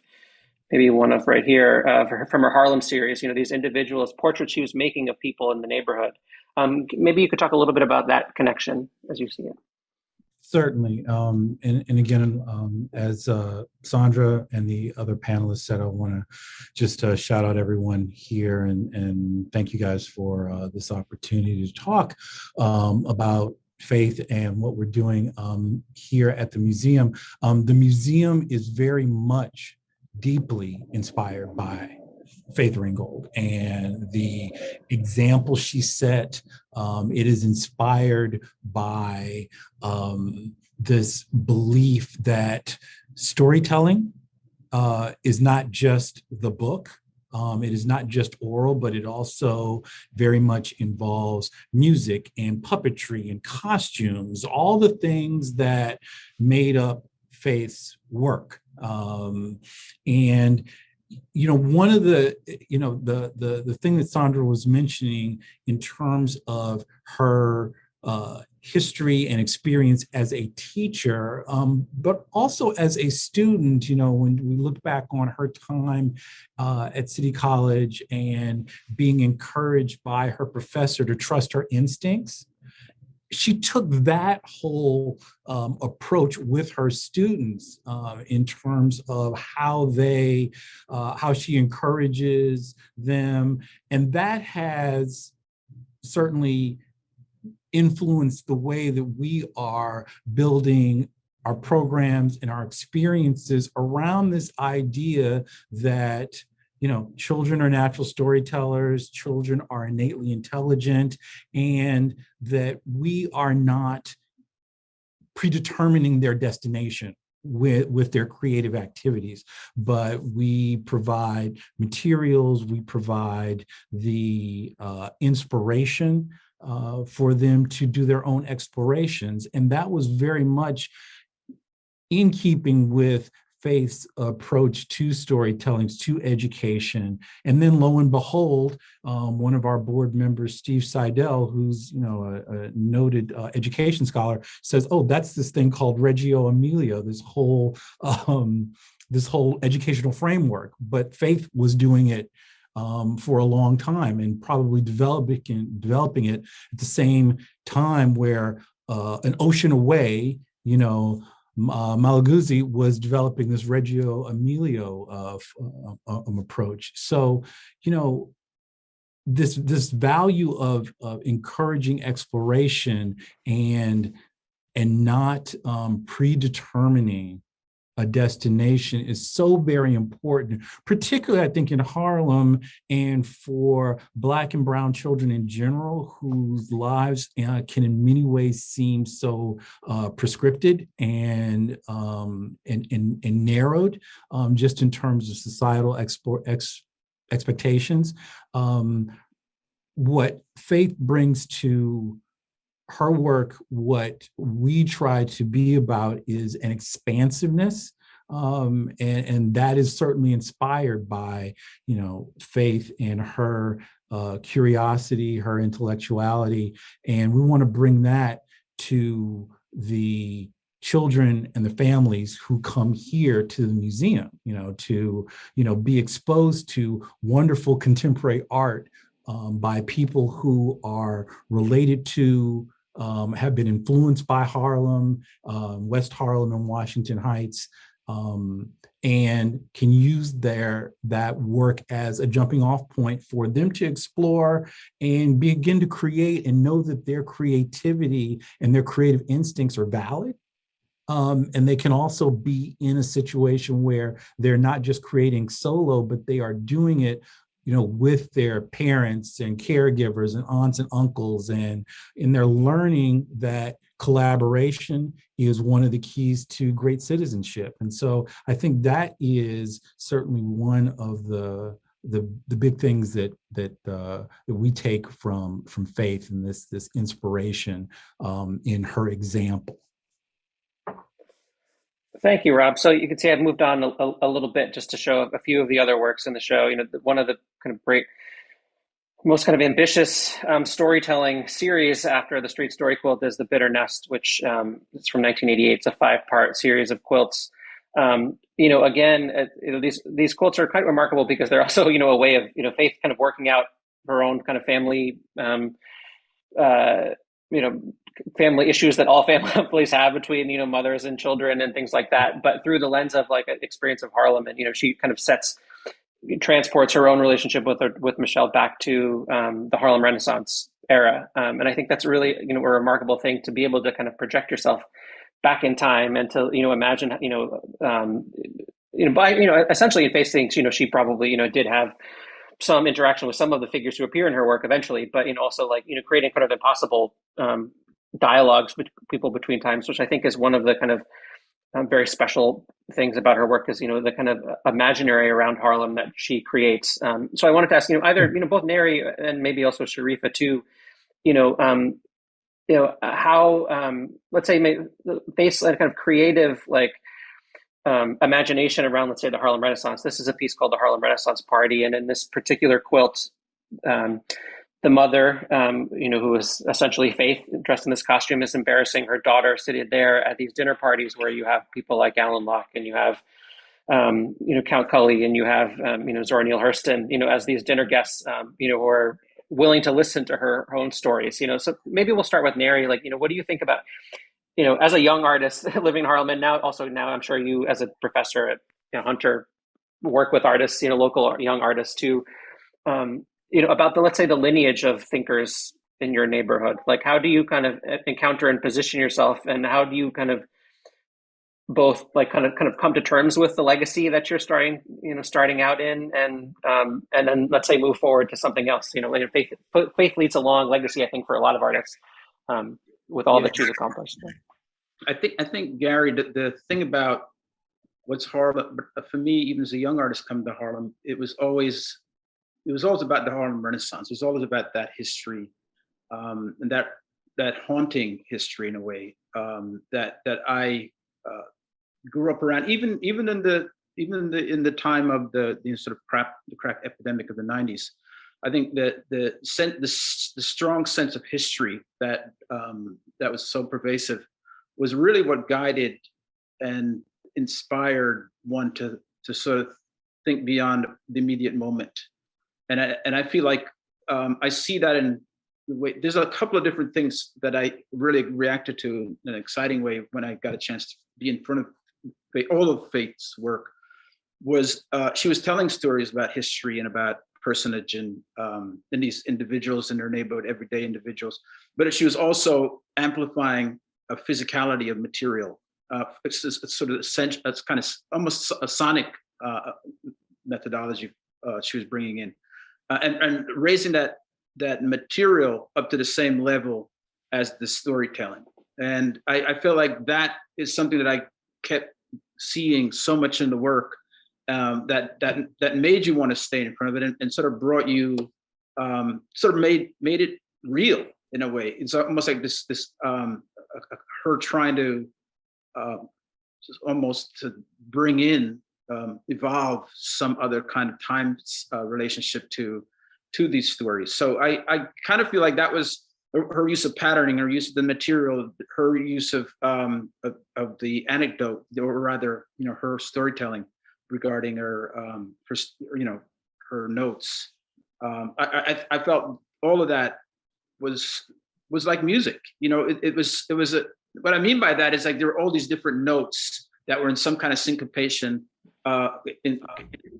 maybe one of right here, from her Harlem series, these individuals, portraits she was making of people in the neighborhood. Maybe you could talk a little bit about that connection as you see it. Certainly. And again, as Sandra and the other panelists said, I want to just shout out everyone here and thank you guys for this opportunity to talk about Faith and what we're doing here at the museum. The museum is very much deeply inspired by Faith Ringgold and the example she set. It is inspired by this belief that storytelling is not just the book. It is not just oral, but it also very much involves music and puppetry and costumes, all the things that made up Faith's work. And one of the, the thing that Sandra was mentioning in terms of her history and experience as a teacher, but also as a student, when we look back on her time at City College and being encouraged by her professor to trust her instincts, she took that whole approach with her students in terms of how she encourages them. And that has certainly influenced the way that we are building our programs and our experiences around this idea that, children are natural storytellers, children are innately intelligent, and that we are not predetermining their destination with their creative activities, but we provide materials, we provide the inspiration for them to do their own explorations. And that was very much in keeping with Faith's approach to storytelling, to education. And then lo and behold, one of our board members, Steve Seidel, who's a noted education scholar, says, oh, that's this thing called Reggio Emilia, this whole educational framework. But Faith was doing it for a long time, and probably developing it at the same time where an ocean away, Malaguzzi was developing this Reggio Emilia approach. So, this value of encouraging exploration and not predetermining a destination is so very important, particularly I think in Harlem and for Black and Brown children in general, whose lives can in many ways seem so prescripted and narrowed, just in terms of societal expectations. What Faith brings to her work, what we try to be about is an expansiveness, and that is certainly inspired by, Faith and her curiosity, her intellectuality, and we want to bring that to the children and the families who come here to the museum, to be exposed to wonderful contemporary art by people who are related to, have been influenced by Harlem, West Harlem and Washington Heights, and can use that work as a jumping off point for them to explore and begin to create and know that their creativity and their creative instincts are valid. And they can also be in a situation where they're not just creating solo, but they are doing it with their parents and caregivers and aunts and uncles, and they're learning that collaboration is one of the keys to great citizenship. And so I think that is certainly one of the big things that we take from Faith and this inspiration in her example. Thank you, Rob. So you can see I've moved on a little bit just to show a few of the other works in the show. One of the kind of great, most kind of ambitious storytelling series after the Street Story quilt is The Bitter Nest, which is from 1988. It's a 5-part series of quilts. These quilts are quite remarkable because they're also, a way of, Faith kind of working out her own kind of family, family issues that all families have between, mothers and children and things like that, but through the lens of like an experience of Harlem. And, she kind of transports her own relationship with Michelle back to the Harlem Renaissance era. And I think that's really, a remarkable thing to be able to kind of project yourself back in time and to, imagine, essentially in Faith thinks, she probably, did have some interaction with some of the figures who appear in her work eventually, but, also like, creating kind of impossible dialogues with people between times, which I think is one of the kind of very special things about her work is, the kind of imaginary around Harlem that she creates. So I wanted to ask, either, both Nari and maybe also Sharifa too, how, let's say, Faith's kind of creative, like, imagination around, let's say, the Harlem Renaissance. This is a piece called The Harlem Renaissance Party. And in this particular quilt, the mother, who is essentially Faith, dressed in this costume, is embarrassing her daughter seated there at these dinner parties where you have people like Alan Locke and you have, Count Cully and you have, Zora Neale Hurston, as these dinner guests, who are willing to listen to her own stories. So maybe we'll start with Nari. Like, what do you think about, as a young artist living in Harlem, and now I'm sure you as a professor at Hunter work with artists, local young artists too. About let's say the lineage of thinkers in your neighborhood. Like, how do you kind of encounter and position yourself, and how do you kind of both like kind of come to terms with the legacy that you're starting out in, and then let's say move forward to something else. Later, faith leads a long legacy, I think, for a lot of artists, with all that she's accomplished. I think Gary, the thing about what's Harlem for me, even as a young artist coming to Harlem, it was always about the Harlem Renaissance. It was always about that history, and that haunting history in a way, that I grew up around, even in the time of the sort of the crack epidemic of the 90s. I think that the strong sense of history that was so pervasive was really what guided and inspired one to sort of think beyond the immediate moment. And I feel like I see that in the way. There's a couple of different things that I really reacted to in an exciting way when I got a chance to be in front of all of Faith's work. Was she was telling stories about history and about personage and these individuals in their neighborhood, everyday individuals, but she was also amplifying a physicality of material. It's sort of essential. It's kind of almost a sonic methodology she was bringing in, and raising that material up to the same level as the storytelling. And I feel like that is something that I kept seeing so much in the work, that made you want to stay in front of it, and sort of brought you, sort of made it real in a way. It's almost like this her trying to just almost to bring in, evolve some other kind of time relationship to these stories. So I kind of feel like that was her use of patterning, her use of the material, her use of the anecdote, or rather, her storytelling regarding her her notes. I felt all of that was like music. It was what I mean by that is like there were all these different notes that were in some kind of syncopation, in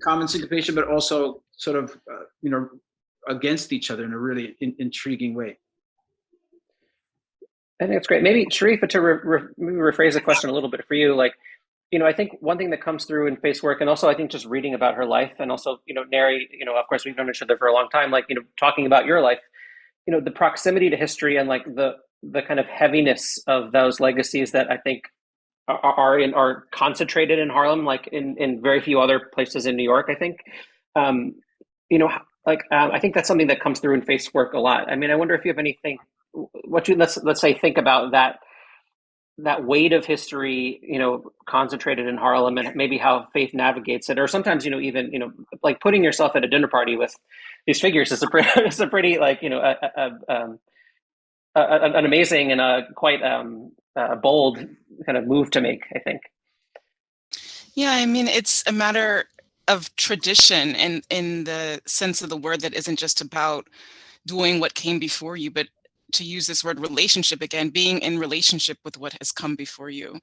common syncopation, but also sort of against each other in a really intriguing way. I think it's great. Maybe Sharifa, to rephrase the question a little bit for you, like, I think one thing that comes through in Faith's work, and also I think just reading about her life, and also, Nari, of course we've known each other for a long time, like, talking about your life, the proximity to history and like the kind of heaviness of those legacies that I think are concentrated in Harlem, like in very few other places in New York, I think. I think that's something that comes through in Faith's work a lot. I mean, I wonder if you have anything, let's say think about that weight of history, concentrated in Harlem, and maybe how Faith navigates it, or sometimes, even, like putting yourself at a dinner party with these figures is a pretty like, an amazing and a quite bold kind of move to make, I think. Yeah, I mean, it's a matter of tradition, and in the sense of the word, that isn't just about doing what came before you, but to use this word relationship again, being in relationship with what has come before you.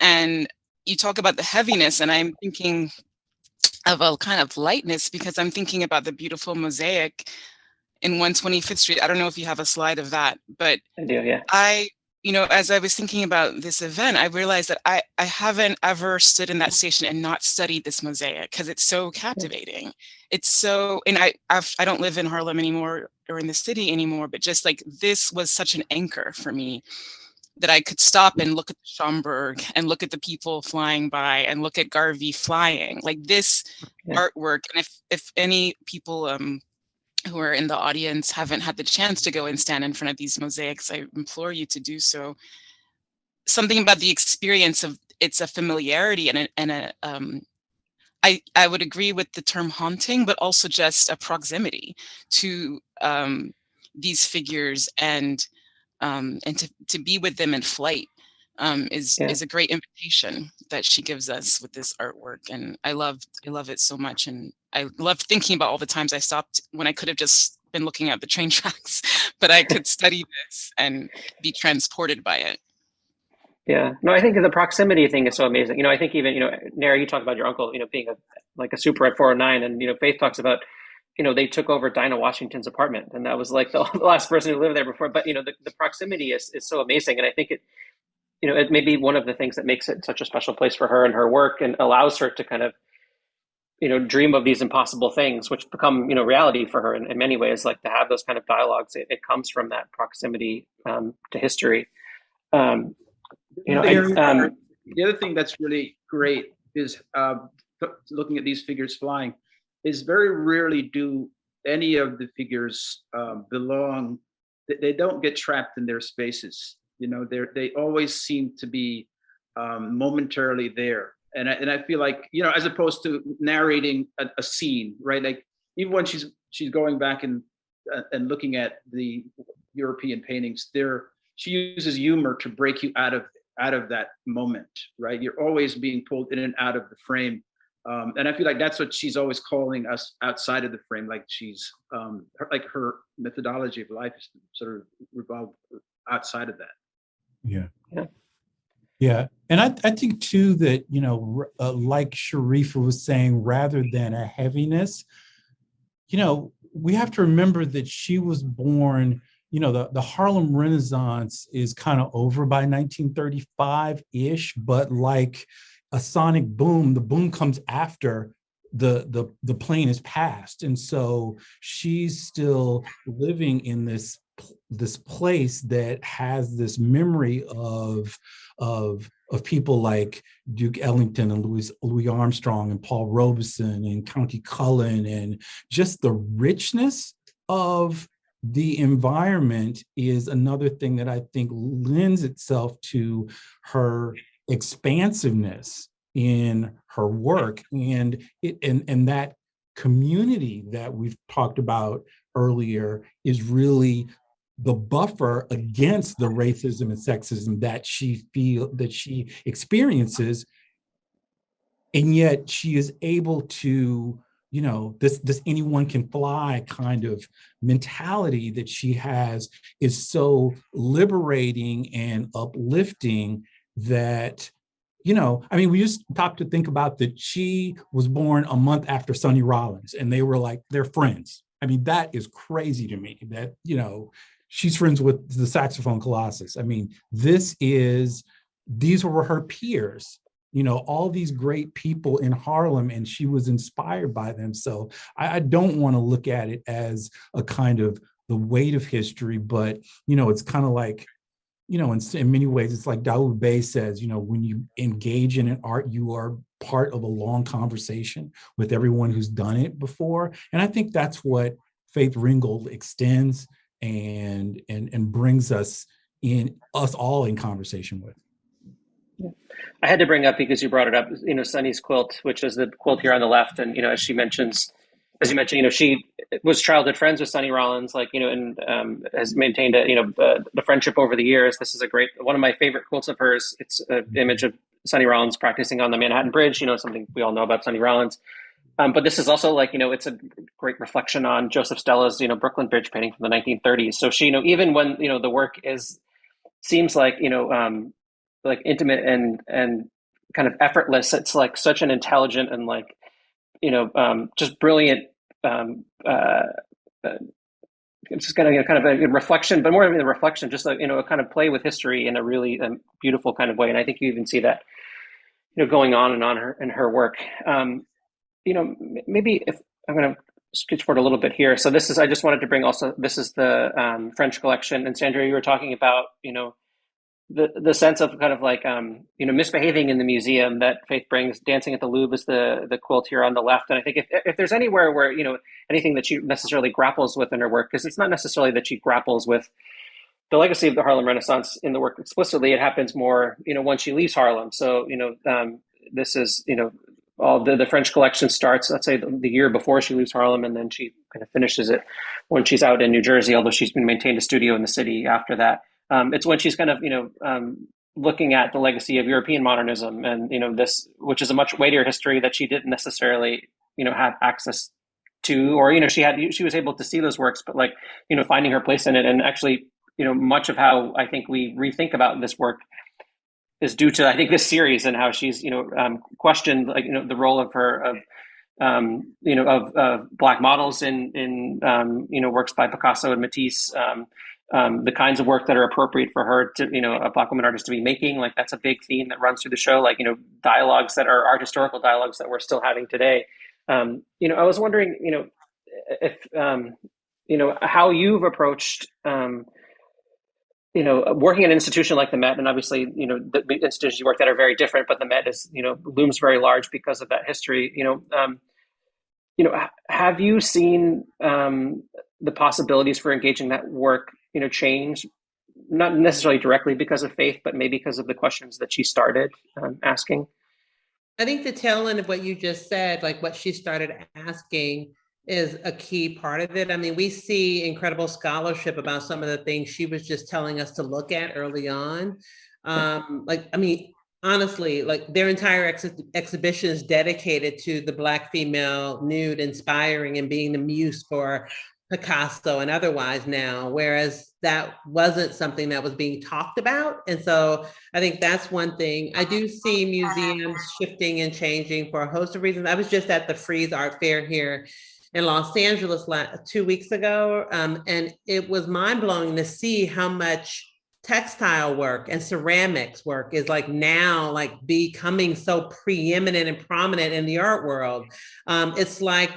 And you talk about the heaviness, and I'm thinking of a kind of lightness, because I'm thinking about the beautiful mosaic in 125th Street. I don't know if you have a slide of that, but I do, yeah. As I was thinking about this event, I realized that I haven't ever stood in that station and not studied this mosaic, because it's so captivating. It's so, and I don't live in Harlem anymore, or in the city anymore, but just like this was such an anchor for me, that I could stop and look at the Schomburg and look at the people flying by and look at Garvey flying, like this artwork. And if any people who are in the audience haven't had the chance to go and stand in front of these mosaics, I implore you to do so. Something about the experience of it's a familiarity I would agree with the term haunting, but also just a proximity to these figures, and to be with them in flight is a great invitation that she gives us with this artwork. And I love it so much. And I love thinking about all the times I stopped when I could have just been looking at the train tracks, but I could study this and be transported by it. Yeah, no, I think the proximity thing is so amazing. I think even, Nari, you talk about your uncle, being a super at 409, and, Faith talks about, they took over Dinah Washington's apartment, and that was like the last person who lived there before. But, the proximity is so amazing. And I think it may be one of the things that makes it such a special place for her and her work, and allows her to kind of, dream of these impossible things, which become, reality for her in many ways. Like, to have those kind of dialogues, it comes from that proximity to history. The other thing that's really great is looking at these figures flying, is very rarely do any of the figures belong. They don't get trapped in their spaces. They always seem to be momentarily there. And I feel like, as opposed to narrating a scene, right? Like, even when she's going back and looking at the European paintings, she uses humor to break you out of that moment, right? You're always being pulled in and out of the frame. And I feel like that's what she's always calling us outside of the frame. Like, she's her methodology of life is sort of revolved outside of that. Yeah. And I think too that, like Sharifa was saying, rather than a heaviness, we have to remember that she was born, the Harlem Renaissance is kind of over by 1935-ish, but like a sonic boom, the boom comes after the plane is passed. And so she's still living in this place that has this memory of people like Duke Ellington and Louis Armstrong and Paul Robeson and County Cullen, and just the richness of the environment is another thing that I think lends itself to her expansiveness in her work, and that community that we've talked about earlier is really the buffer against the racism and sexism that she experiences, and yet she is able to, this anyone can fly kind of mentality that she has is so liberating and uplifting that, we just stopped to think about that she was born a month after Sonny Rollins, and they were like, they're friends. That is crazy to me that, she's friends with the saxophone colossus. These were her peers, all these great people in Harlem, and she was inspired by them. So I don't want to look at it as a kind of the weight of history, but, it's kind of like, in many ways, it's like Daoud Bey says, when you engage in an art, you are part of a long conversation with everyone who's done it before. And I think that's what Faith Ringgold extends and brings us all in conversation with. I had to bring up, because you brought it up, Sunny's quilt, which is the quilt here on the left. And, as you mentioned, she was childhood friends with Sonny Rollins, and has maintained the friendship over the years. This is one of my favorite quilts of hers. It's an image of Sonny Rollins practicing on the Manhattan Bridge, something we all know about Sonny Rollins. But this is also it's a great reflection on Joseph Stella's, Brooklyn Bridge painting from the 1930s. So she, even when, the work seems like intimate and kind of effortless, it's like such an intelligent and just brilliant, it's just kind of a reflection, but more than a reflection, just a kind of play with history in a really beautiful kind of way. And I think you even see that, going on in her work. Maybe if I'm going to sketch forward a little bit here. So I just wanted to bring also, this is the French collection. And Sandra, you were talking about, the sense of kind of misbehaving in the museum that Faith brings. Dancing at the Louvre is the quilt here on the left. And I think if there's anywhere where, anything that she necessarily grapples with in her work, because it's not necessarily that she grapples with the legacy of the Harlem Renaissance in the work explicitly, it happens more, once she leaves Harlem. So, this is, all the French collection starts, let's say the year before she leaves Harlem, and then she kind of finishes it when she's out in New Jersey, although she's been maintained a studio in the city after that. It's when she's kind of, looking at the legacy of European modernism and, this, which is a much weightier history that she didn't necessarily, have access to, or, she was able to see those works, but finding her place in it. And actually, much of how I think we rethink about this work is due to, I think, this series and how she's, questioned, the role of her, of Black models in works by Picasso and Matisse, the kinds of work that are appropriate for her to, a Black woman artist to be making. Like that's a big theme that runs through the show, like, dialogues that are art historical dialogues that we're still having today. I was wondering, if, how you've approached, working in an institution like the Met, and obviously, the institutions you work at are very different, but the Met is, looms very large because of that history. Have you seen the possibilities for engaging that work, change, not necessarily directly because of Faith, but maybe because of the questions that she started asking? I think the tail end of what you just said, like what she started asking, is a key part of it. I mean, we see incredible scholarship about some of the things she was just telling us to look at early on. Honestly, like their entire exhibition is dedicated to the Black female nude inspiring and being the muse for Picasso and otherwise now, whereas that wasn't something that was being talked about. And so I think that's one thing. I do see museums shifting and changing for a host of reasons. I was just at the Frieze Art Fair here in Los Angeles 2 weeks ago, and it was mind-blowing to see how much textile work and ceramics work is like now like becoming so preeminent and prominent in the art world. It's like,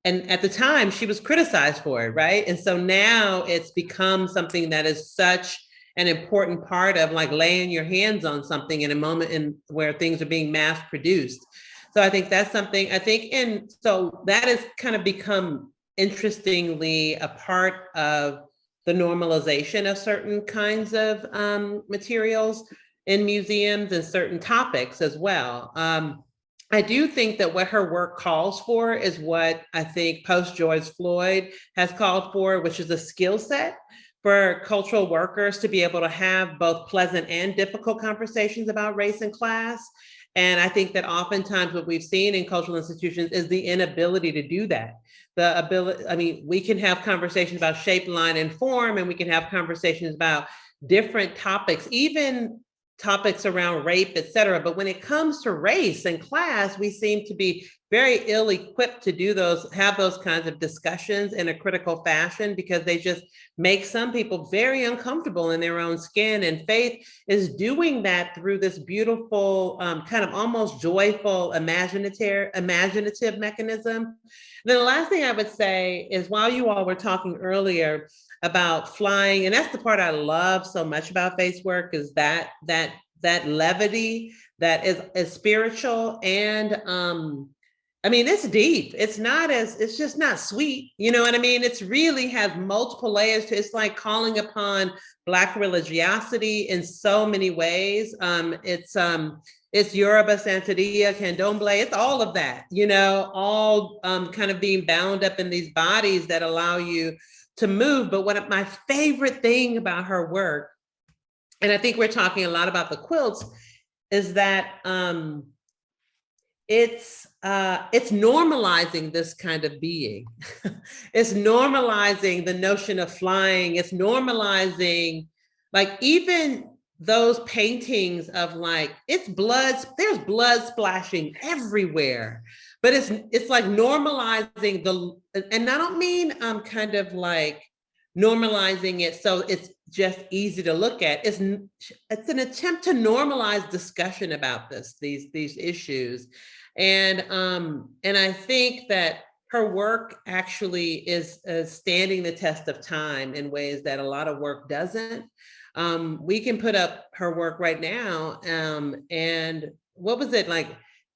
and at the time she was criticized for it, right? And so now it's become something that is such an important part of like laying your hands on something in a moment in where things are being mass produced. So I think that's something and so that has kind of become interestingly a part of the normalization of certain kinds of materials in museums and certain topics as well. I do think that what her work calls for is what I think post-George Floyd has called for, which is a skill set for cultural workers to be able to have both pleasant and difficult conversations about race and class. And I think that oftentimes what we've seen in cultural institutions is the inability to do that. The ability, we can have conversations about shape, line, and form, and we can have conversations about different topics, even topics around rape, et cetera. But when it comes to race and class, we seem to be very ill-equipped to have those kinds of discussions in a critical fashion, because they just make some people very uncomfortable in their own skin. And Faith is doing that through this beautiful, kind of almost joyful, imaginative mechanism. And then the last thing I would say is, while you all were talking earlier about flying, and that's the part I love so much about Faith's work, is that levity that is spiritual and it's deep. It's just not sweet. You know what I mean? It's really has multiple layers to it. It's like calling upon Black religiosity in so many ways. It's Yoruba, Santeria, Candomblé, it's all of that, all kind of being bound up in these bodies that allow you to move. But my favorite thing about her work, and I think we're talking a lot about the quilts, is that it's normalizing this kind of being. It's normalizing the notion of flying. It's normalizing, like, even those paintings of like, there's blood splashing everywhere, but it's like normalizing and I don't mean kind of like normalizing it so it's just easy to look at. It's an attempt to normalize discussion about these issues. And I think that her work actually is standing the test of time in ways that a lot of work doesn't. We can put up her work right now, and what was it, like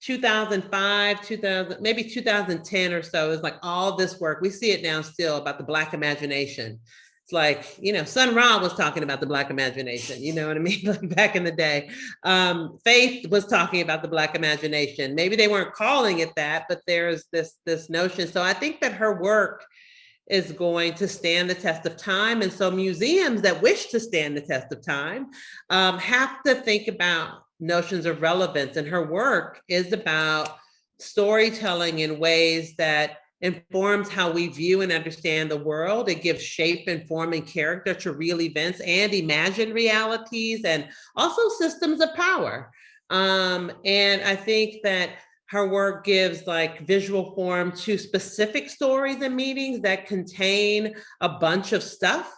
2005, maybe 2010 or so, is like all this work. We see it now still about the Black imagination. It's like, Sun Ra was talking about the Black imagination, you know what I mean? Like back in the day. Faith was talking about the Black imagination. Maybe they weren't calling it that, but there's this notion. So I think that her work is going to stand the test of time. And so museums that wish to stand the test of time have to think about notions of relevance. And her work is about storytelling in ways that informs how we view and understand the world. It gives shape and form and character to real events and imagined realities, and also systems of power. And I think that her work gives like visual form to specific stories and meanings that contain a bunch of stuff.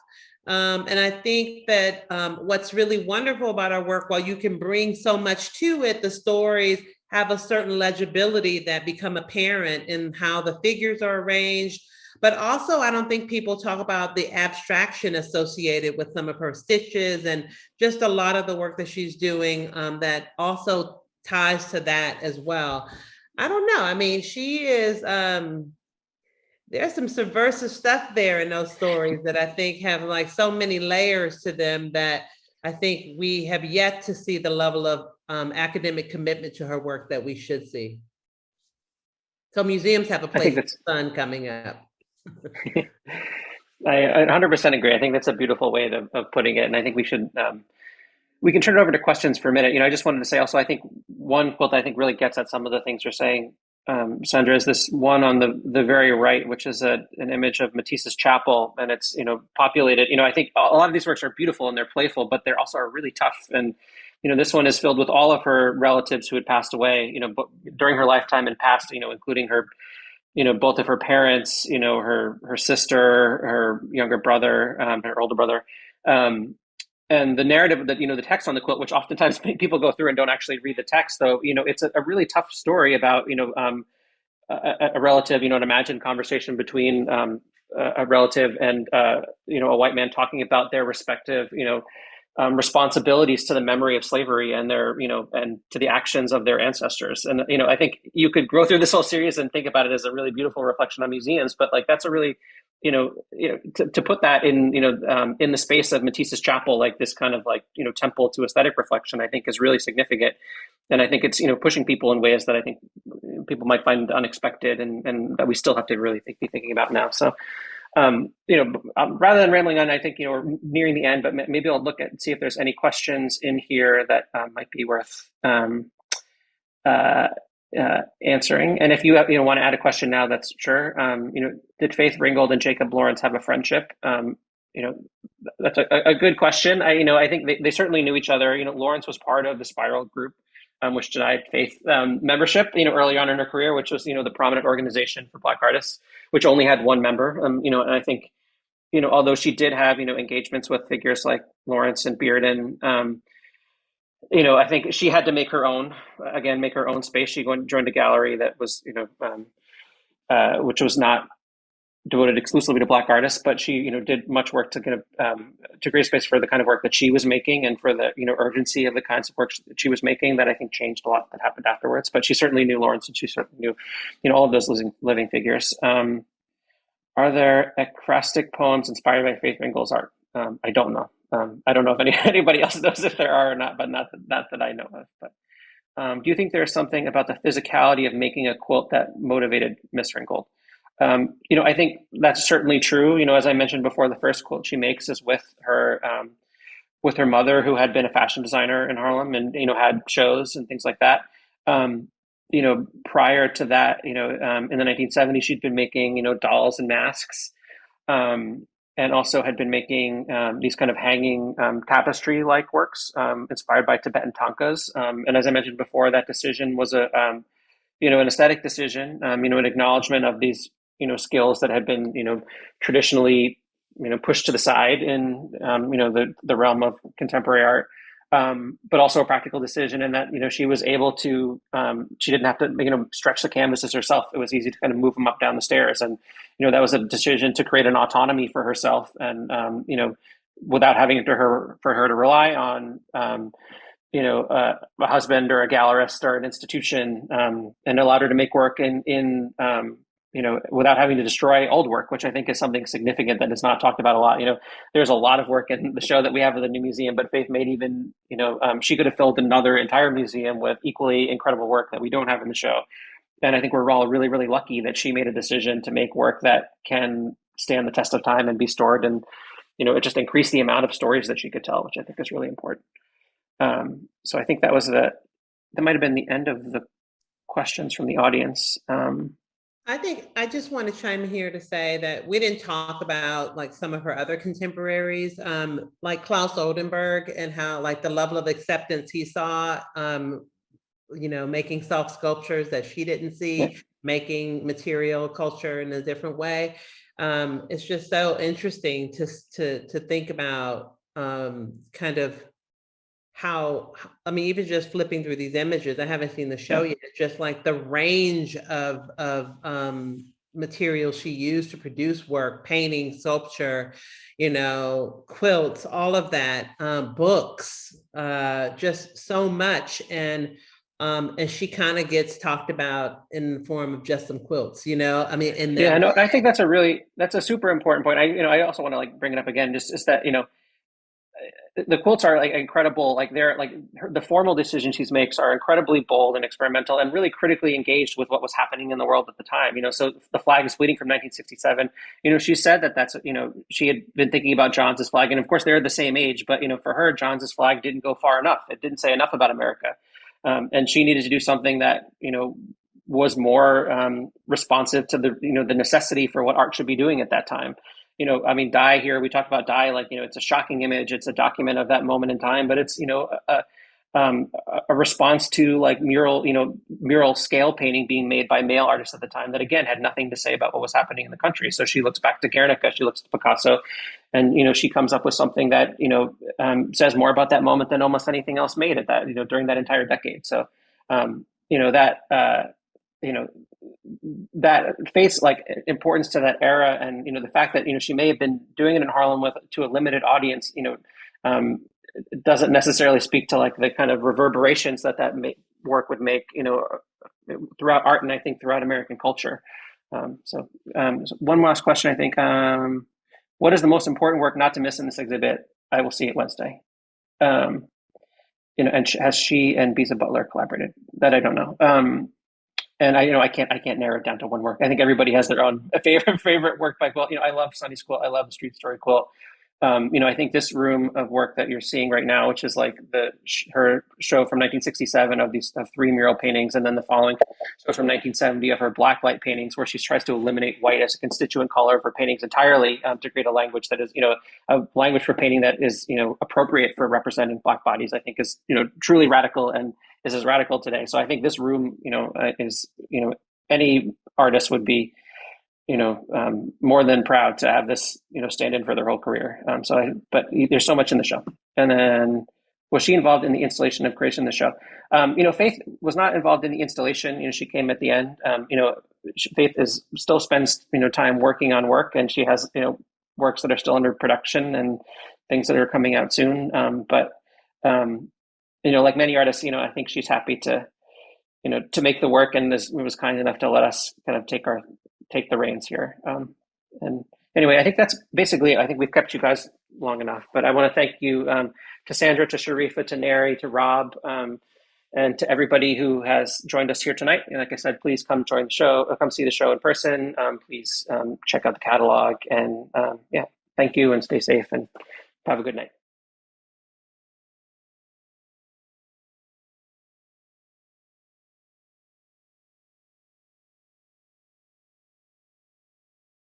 And I think that what's really wonderful about our work, while you can bring so much to it, the stories have a certain legibility that become apparent in how the figures are arranged. But also, I don't think people talk about the abstraction associated with some of her stitches and just a lot of the work that she's doing that also ties to that as well. I don't know. I mean, she is, there's some subversive stuff there in those stories that I think have like so many layers to them that I think we have yet to see the level of academic commitment to her work that we should see. So museums have a place for sun coming up. I 100% agree. I think that's a beautiful way of putting it. And I think we should, we can turn it over to questions for a minute. I just wanted to say also, I think one quote that I think really gets at some of the things you're saying, Sandra, is this one on the very right, which is an image of Matisse's chapel, and it's populated. I think a lot of these works are beautiful and they're playful, but they're also really tough. And this one is filled with all of her relatives who had passed away, during her lifetime and past, including her, both of her parents, her sister, her younger brother, her older brother. And the narrative that, the text on the quilt, which oftentimes people go through and don't actually read the text, though, it's a really tough story about, a relative, an imagined conversation between a relative and, a white man talking about their respective, responsibilities to the memory of slavery and their, and to the actions of their ancestors. And, I think you could go through this whole series and think about it as a really beautiful reflection on museums, but like, that's a really, to put that in, in the space of Matisse's chapel, like this kind of like, temple to aesthetic reflection, I think is really significant. And I think it's, pushing people in ways that I think people might find unexpected and that we still have to really be thinking about now. So, rather than rambling on, I think, we're nearing the end, but maybe I'll look at and see if there's any questions in here that might be worth answering. And if you want to add a question now, that's sure. Did Faith Ringgold and Jacob Lawrence have a friendship? That's a good question. I think they certainly knew each other. Lawrence was part of the Spiral group, which denied Faith membership, early on in her career, which was, the prominent organization for Black artists, which only had one member. And I think, although she did have, engagements with figures like Lawrence and Bearden, I think she had to make her own space. She joined a gallery that was, which was not devoted exclusively to Black artists, but she, did much work to kind of to create space for the kind of work that she was making and for the, urgency of the kinds of work that she was making that I think changed a lot that happened afterwards. But she certainly knew Lawrence and she certainly knew, all of those living figures. Are there ecrastic poems inspired by Faith Ringgold's art? I don't know. I don't know if anybody else knows if there are or not, but not that I know of. But do you think there's something about the physicality of making a quilt that motivated Miss Ringgold? I think that's certainly true. As I mentioned before, the first quilt she makes is with her mother, who had been a fashion designer in Harlem and, had shows and things like that. Prior to that, in the 1970s, she'd been making, dolls and masks, and also had been making these kind of hanging tapestry-like works inspired by Tibetan tankas. And as I mentioned before, that decision was an aesthetic decision, an acknowledgement of these, skills that had been, traditionally, pushed to the side in, the realm of contemporary art. But also a practical decision in that, she was able to, she didn't have to, stretch the canvases herself. It was easy to kind of move them up down the stairs. And, that was a decision to create an autonomy for herself and, without having for her to rely on, a husband or a gallerist or an institution, and allowed her to make work in without having to destroy old work, which I think is something significant that is not talked about a lot. There's a lot of work in the show that we have at the new museum, but Faith made even, she could have filled another entire museum with equally incredible work that we don't have in the show. And I think we're all really, really lucky that she made a decision to make work that can stand the test of time and be stored. And, it just increased the amount of stories that she could tell, which I think is really important. So I think that might've been the end of the questions from the audience. I think I just want to chime in here to say that we didn't talk about like some of her other contemporaries, like Klaus Oldenburg, and how like the level of acceptance he saw, making soft sculptures that she didn't see, making material culture in a different way. it's just so interesting to think about kind of how, I mean, even just flipping through these images, I haven't seen the show yet, just like the range of materials she used to produce work, painting, sculpture, quilts, all of that, books, just so much. And she kind of gets talked about in the form of just some quilts, I mean, I think that's a super important point. I also want to bring it up again, just is that, the quilts are incredible. They're the formal decisions she makes are incredibly bold and experimental and really critically engaged with what was happening in the world at the time. So the flag is bleeding from 1967. She said that's, she had been thinking about Johns's flag. And of course they're the same age, but, for her, Johns's flag didn't go far enough. It didn't say enough about America. And she needed to do something that, was more responsive to the, the necessity for what art should be doing at that time. Die here, we talked about Die, it's a shocking image. It's a document of that moment in time, but it's, a response to mural scale painting being made by male artists at the time that, again, had nothing to say about what was happening in the country. So she looks back to Guernica, she looks to Picasso, and, she comes up with something that, says more about that moment than almost anything else made at that, during that entire decade. So, that face importance to that era, and the fact that she may have been doing it in Harlem to a limited audience, it doesn't necessarily speak to the kind of reverberations that work would make throughout art, and I think throughout American culture. So one last question, I think. What is the most important work not to miss in this exhibit? I will see it Wednesday. And has she and Bisa Butler collaborated? That I don't know. And I can't narrow it down to one work. I think everybody has their own favorite work by quilt. I love Sunny's quilt. I love the Street Story quilt. I think this room of work that you're seeing right now, which is her show from 1967 of these 3 mural paintings, and then the following show from 1970 of her black light paintings, where she tries to eliminate white as a constituent color of her paintings entirely, to create a language that is, a language for painting that is, appropriate for representing Black bodies, I think is, truly radical, and is as radical today. So I think this room, is, any artist would be, more than proud to have this, stand in for their whole career. But there's so much in the show. And then, was she involved in the installation of creation of the show? Faith was not involved in the installation. She came at the end. Faith still spends, time working on work, and she has, works that are still under production and things that are coming out soon. But like many artists, I think she's happy to, to make the work, and was kind enough to let us kind of take the reins here. And anyway, I think that's basically, I think we've kept you guys long enough, but I want to thank you to Sandra, to Sharifa, to Nari, to Rob, and to everybody who has joined us here tonight. And like I said, please come join the show, come see the show in person. Please check out the catalog, and thank you, and stay safe, and have a good night.